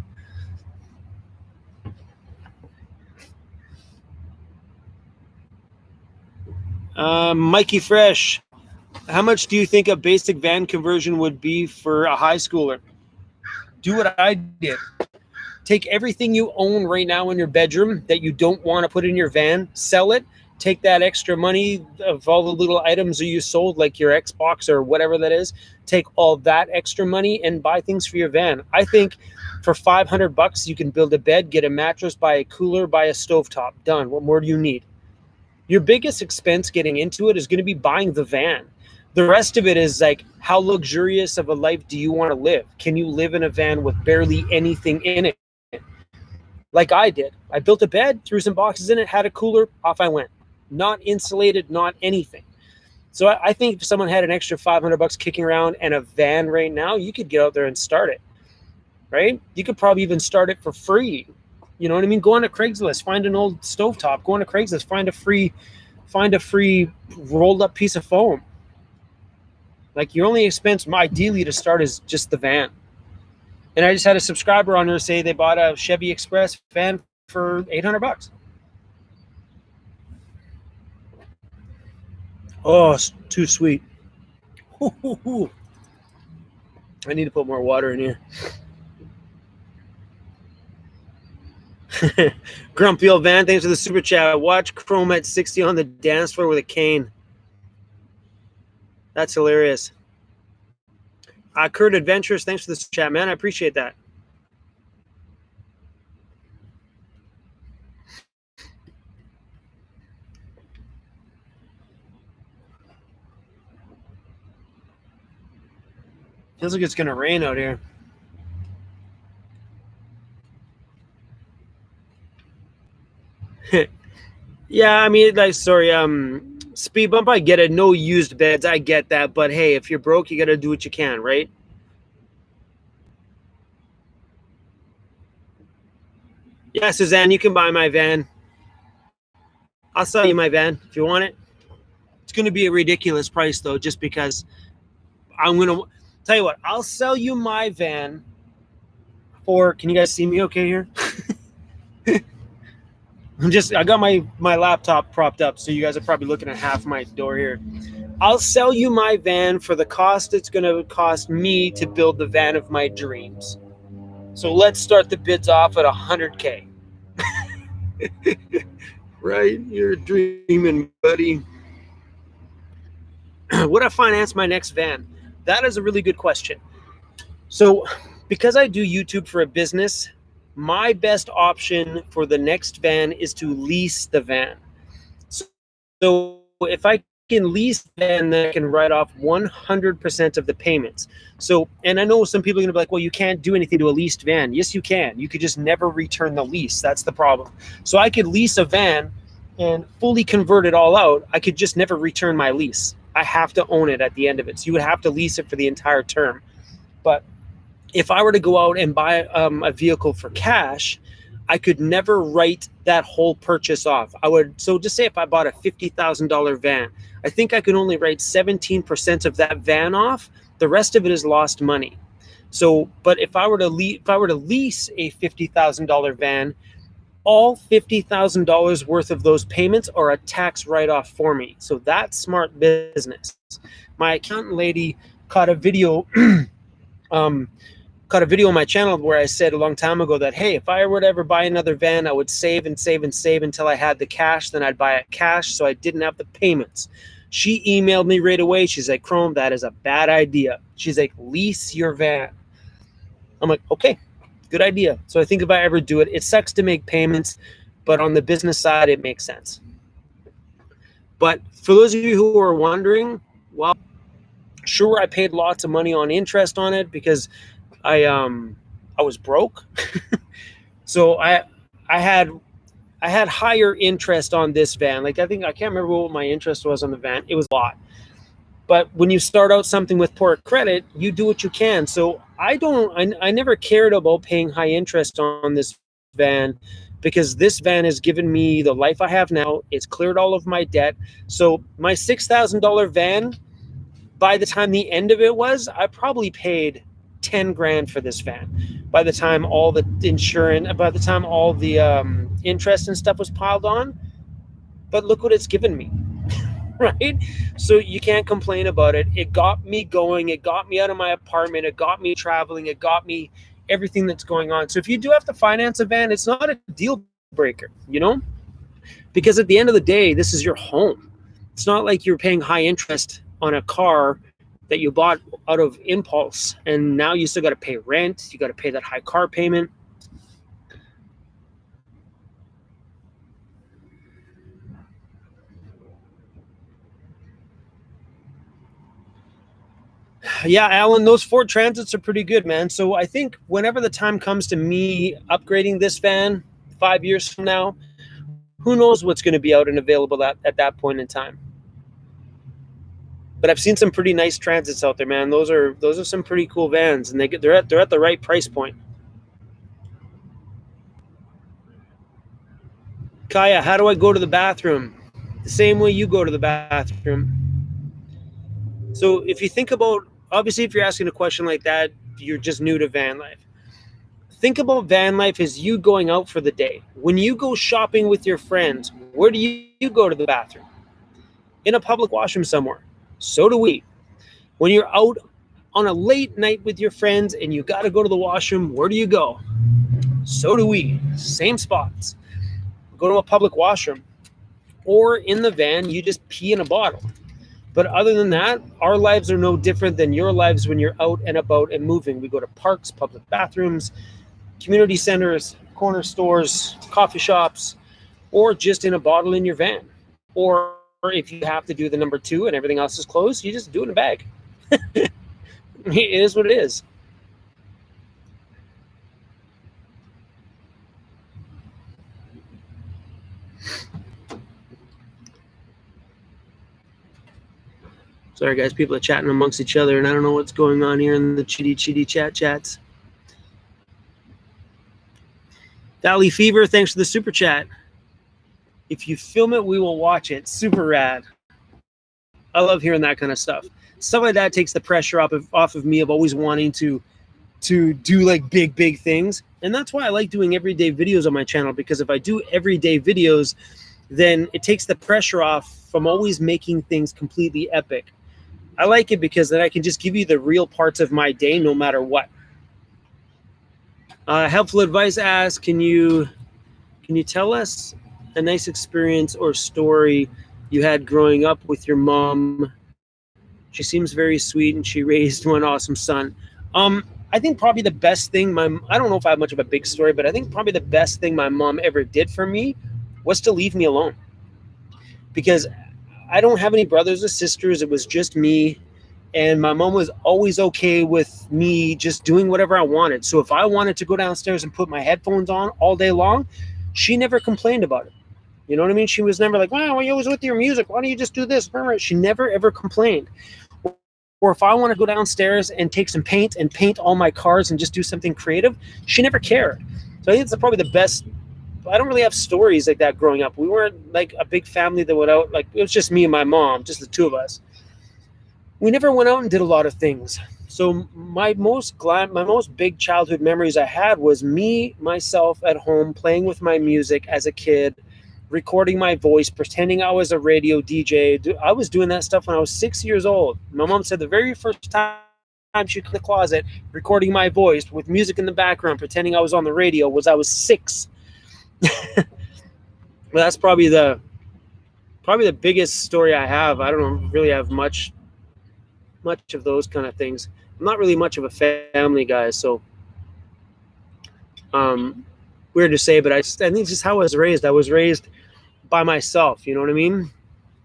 A: Mikey Fresh, how much do you think a basic van conversion would be for a high schooler? Do what I did. Take everything you own right now in your bedroom that you don't want to put in your van, sell it, take that extra money of all the little items that you sold, like your Xbox or whatever that is, take all that extra money and buy things for your van. I think for $500, you can build a bed, get a mattress, buy a cooler, buy a stovetop. Done. What more do you need? Your biggest expense getting into it is going to be buying the van. The rest of it is like, how luxurious of a life do you want to live? Can you live in a van with barely anything in it? Like I did. I built a bed, threw some boxes in it, had a cooler, off I went. Not insulated, not anything. So I think if someone had an extra $500 kicking around and a van right now, you could get out there and start it, right? You could probably even start it for free. You know what I mean? Go on to Craigslist, find an old stovetop. Go on to Craigslist, find a free rolled up piece of foam. Like your only expense, ideally, to start is just the van. And I just had a subscriber on there say they bought a Chevy Express van for $800. Oh, it's too sweet. I need to put more water in here. Grumpy old Van, thanks for the super chat. Watch Chrome at 60 on the dance floor with a cane. That's hilarious. Kurt Adventures, thanks for the super chat, man. I appreciate that. Feels like it's going to rain out here. Yeah, I mean, like, sorry, speed bump, I get it. No used beds, I get that. But hey, if you're broke, you got to do what you can, right? Yeah, Suzanne, you can buy my van. I'll sell you my van if you want it. It's going to be a ridiculous price, though, just because I'm going to tell you what. I'll sell you my van for, can you guys see me okay here? I got my laptop propped up, so you guys are probably looking at half my door here. I'll sell you my van for the cost it's going to cost me to build the van of my dreams. So let's start the bids off at $100K. Right? You're dreaming, buddy. Would I finance my next van? That is a really good question. So because I do YouTube for a business, my best option for the next van is to lease the van. So if I can lease the van, then I can write off 100% of the payments. So, and I know some people are going to be like, well, you can't do anything to a leased van. Yes, you can. You could just never return the lease. That's the problem. So I could lease a van and fully convert it all out. I could just never return my lease. I have to own it at the end of it. So you would have to lease it for the entire term. But if I were to go out and buy a vehicle for cash, I could never write that whole purchase off. So just say if I bought a $50,000 van, I think I could only write 17% of that van off. The rest of it is lost money. So, but if I were to lease a $50,000 van, all $50,000 worth of those payments are a tax write-off for me. So that's smart business. My accountant lady caught a video on my channel where I said a long time ago that, hey, if I were to ever buy another van, I would save and save and save until I had the cash. Then I'd buy it cash so I didn't have the payments. She emailed me right away. She's like, Chrome, that is a bad idea. She's like, lease your van. I'm like, okay, good idea. So I think if I ever do it, it sucks to make payments, but on the business side, it makes sense. But for those of you who are wondering, well, sure, I paid lots of money on interest on it because I was broke. So I had higher interest on this van. Like I can't remember what my interest was on the van. It was a lot. But when you start out something with poor credit, you do what you can. So I never cared about paying high interest on this van because this van has given me the life I have now. It's cleared all of my debt. So my $6,000 van, by the time the end of it was, I probably paid 10 grand for this van. By the time all the insurance, by the time all the interest and stuff was piled on, but look what it's given me. Right? So you can't complain about it. It got me going. It got me out of my apartment. It got me traveling. It got me everything that's going on. So if you do have to finance a van, it's not a deal breaker, you know, because at the end of the day, this is your home. It's not like you're paying high interest on a car that you bought out of impulse. And now you still got to pay rent. You got to pay that high car payment. Yeah, Alan, those Ford Transits are pretty good, man. So I think whenever the time comes to me upgrading this van 5 years from now, who knows what's going to be out and available at that point in time. But I've seen some pretty nice Transits out there, man. Those are some pretty cool vans, and they're at the right price point. Kaya, how do I go to the bathroom? The same way you go to the bathroom. So if you think about, obviously, if you're asking a question like that, you're just new to van life. Think about van life as you going out for the day. When you go shopping with your friends, where do you go to the bathroom? In a public washroom somewhere. So do we. When you're out on a late night with your friends and you got to go to the washroom, where do you go? So do we. Same spots. Go to a public washroom. Or in the van, you just pee in a bottle. But other than that, our lives are no different than your lives when you're out and about and moving. We go to parks, public bathrooms, community centers, corner stores, coffee shops, or just in a bottle in your van. Or if you have to do the number 2 and everything else is closed, you just do it in a bag. It is what it is. Sorry, guys. People are chatting amongst each other, and I don't know what's going on here in the chitty chats. Valley Fever, thanks for the super chat. If you film it, we will watch it. Super rad. I love hearing that kind of stuff. Stuff like that takes the pressure off of me of always wanting to do like big things. And that's why I like doing everyday videos on my channel, because if I do everyday videos, then it takes the pressure off from always making things completely epic. I like it because then I can just give you the real parts of my day no matter what. Helpful advice asks, can you tell us a nice experience or story you had growing up with your mom? She seems very sweet and she raised one awesome son. I think probably the best thing I don't know if I have much of a big story, but I think probably the best thing my mom ever did for me was to leave me alone. Because I don't have any brothers or sisters. It was just me. And my mom was always okay with me just doing whatever I wanted. So if I wanted to go downstairs and put my headphones on all day long, she never complained about it. You know what I mean? She was never like, wow, you're always with your music. Why don't you just do this? She never, ever complained. Or if I want to go downstairs and take some paint and paint all my cars and just do something creative, she never cared. So I think it's probably the I don't really have stories like that growing up. We weren't like a big family that went out. Like, it was just me and my mom, just the two of us. We never went out and did a lot of things. So my most big childhood memories I had was myself at home playing with my music as a kid, recording my voice, pretending I was a radio DJ. I was doing that stuff when I was 6 years old. My mom said the very first time she was in the closet recording my voice with music in the background, pretending I was on the radio, was I was 6. Well, that's probably the biggest story I have. I don't really have much of those kind of things. I'm not really much of a family guy, so weird to say, but I think it's just how I was raised. I was raised by myself, you know what I mean?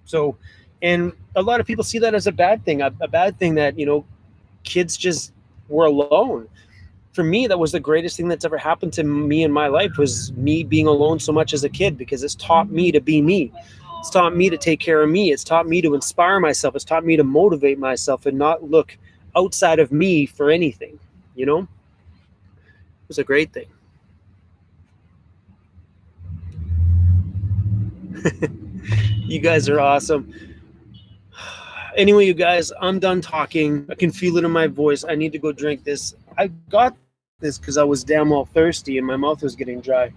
A: So, and a lot of people see that as a bad thing, a bad thing that, you know, kids just were alone. For me, that was the greatest thing that's ever happened to me in my life, was me being alone so much as a kid, because it's taught me to be me. It's taught me to take care of me. It's taught me to inspire myself. It's taught me to motivate myself and not look outside of me for anything, you know? It was a great thing. You guys are awesome. Anyway, you guys, I'm done talking. I can feel it in my voice. I need to go drink this. I got this because I was damn well thirsty and my mouth was getting dry.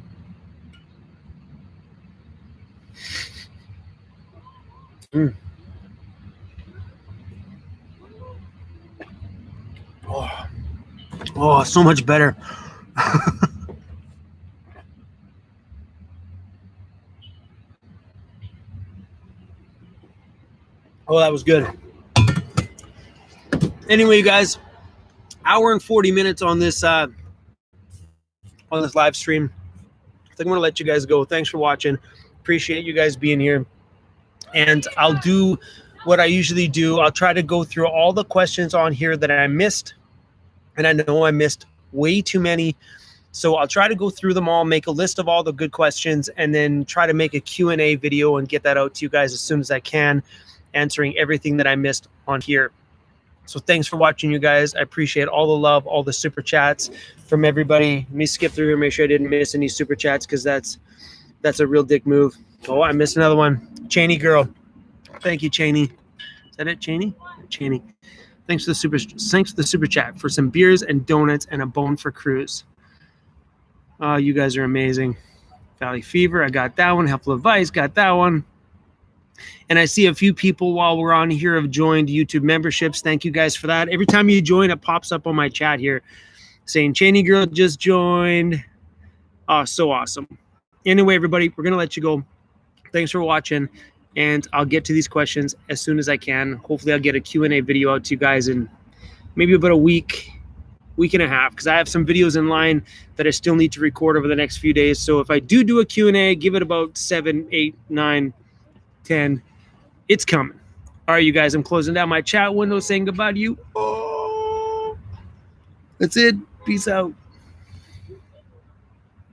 A: Oh, so much better. Oh, that was good. Anyway, you guys, hour and 40 minutes on this live stream. I think I'm going to let you guys go. Thanks for watching. Appreciate you guys being here. And I'll do what I usually do. I'll try to go through all the questions on here that I missed. And I know I missed way too many. So I'll try to go through them all, make a list of all the good questions, and then try to make a Q&A video and get that out to you guys as soon as I can, answering everything that I missed on here. So thanks for watching, you guys. I appreciate all the love, all the super chats from everybody. Let me skip through here, make sure I didn't miss any super chats, because that's a real dick move. Oh, I missed another one. Cheney girl. Thank you, Cheney. Is that it, Cheney? Cheney. Thanks for the super chat for some beers and donuts and a bone for CRUZ. You guys are amazing. Valley Fever, I got that one. Helpful Advice, got that one. And I see a few people while we're on here have joined YouTube memberships. Thank you guys for that. Every time you join, it pops up on my chat here saying Cheney girl just joined. Oh, so awesome. Anyway, everybody, we're going to let you go. Thanks for watching. And I'll get to these questions as soon as I can. Hopefully I'll get a Q&A video out to you guys in maybe about a week and a half, because I have some videos in line that I still need to record over the next few days. So if I do a Q&A, give it about 7, 8, 9, 10. It's coming. All right, you guys, I'm closing down my chat window, saying goodbye to you. Oh, that's it. Peace out.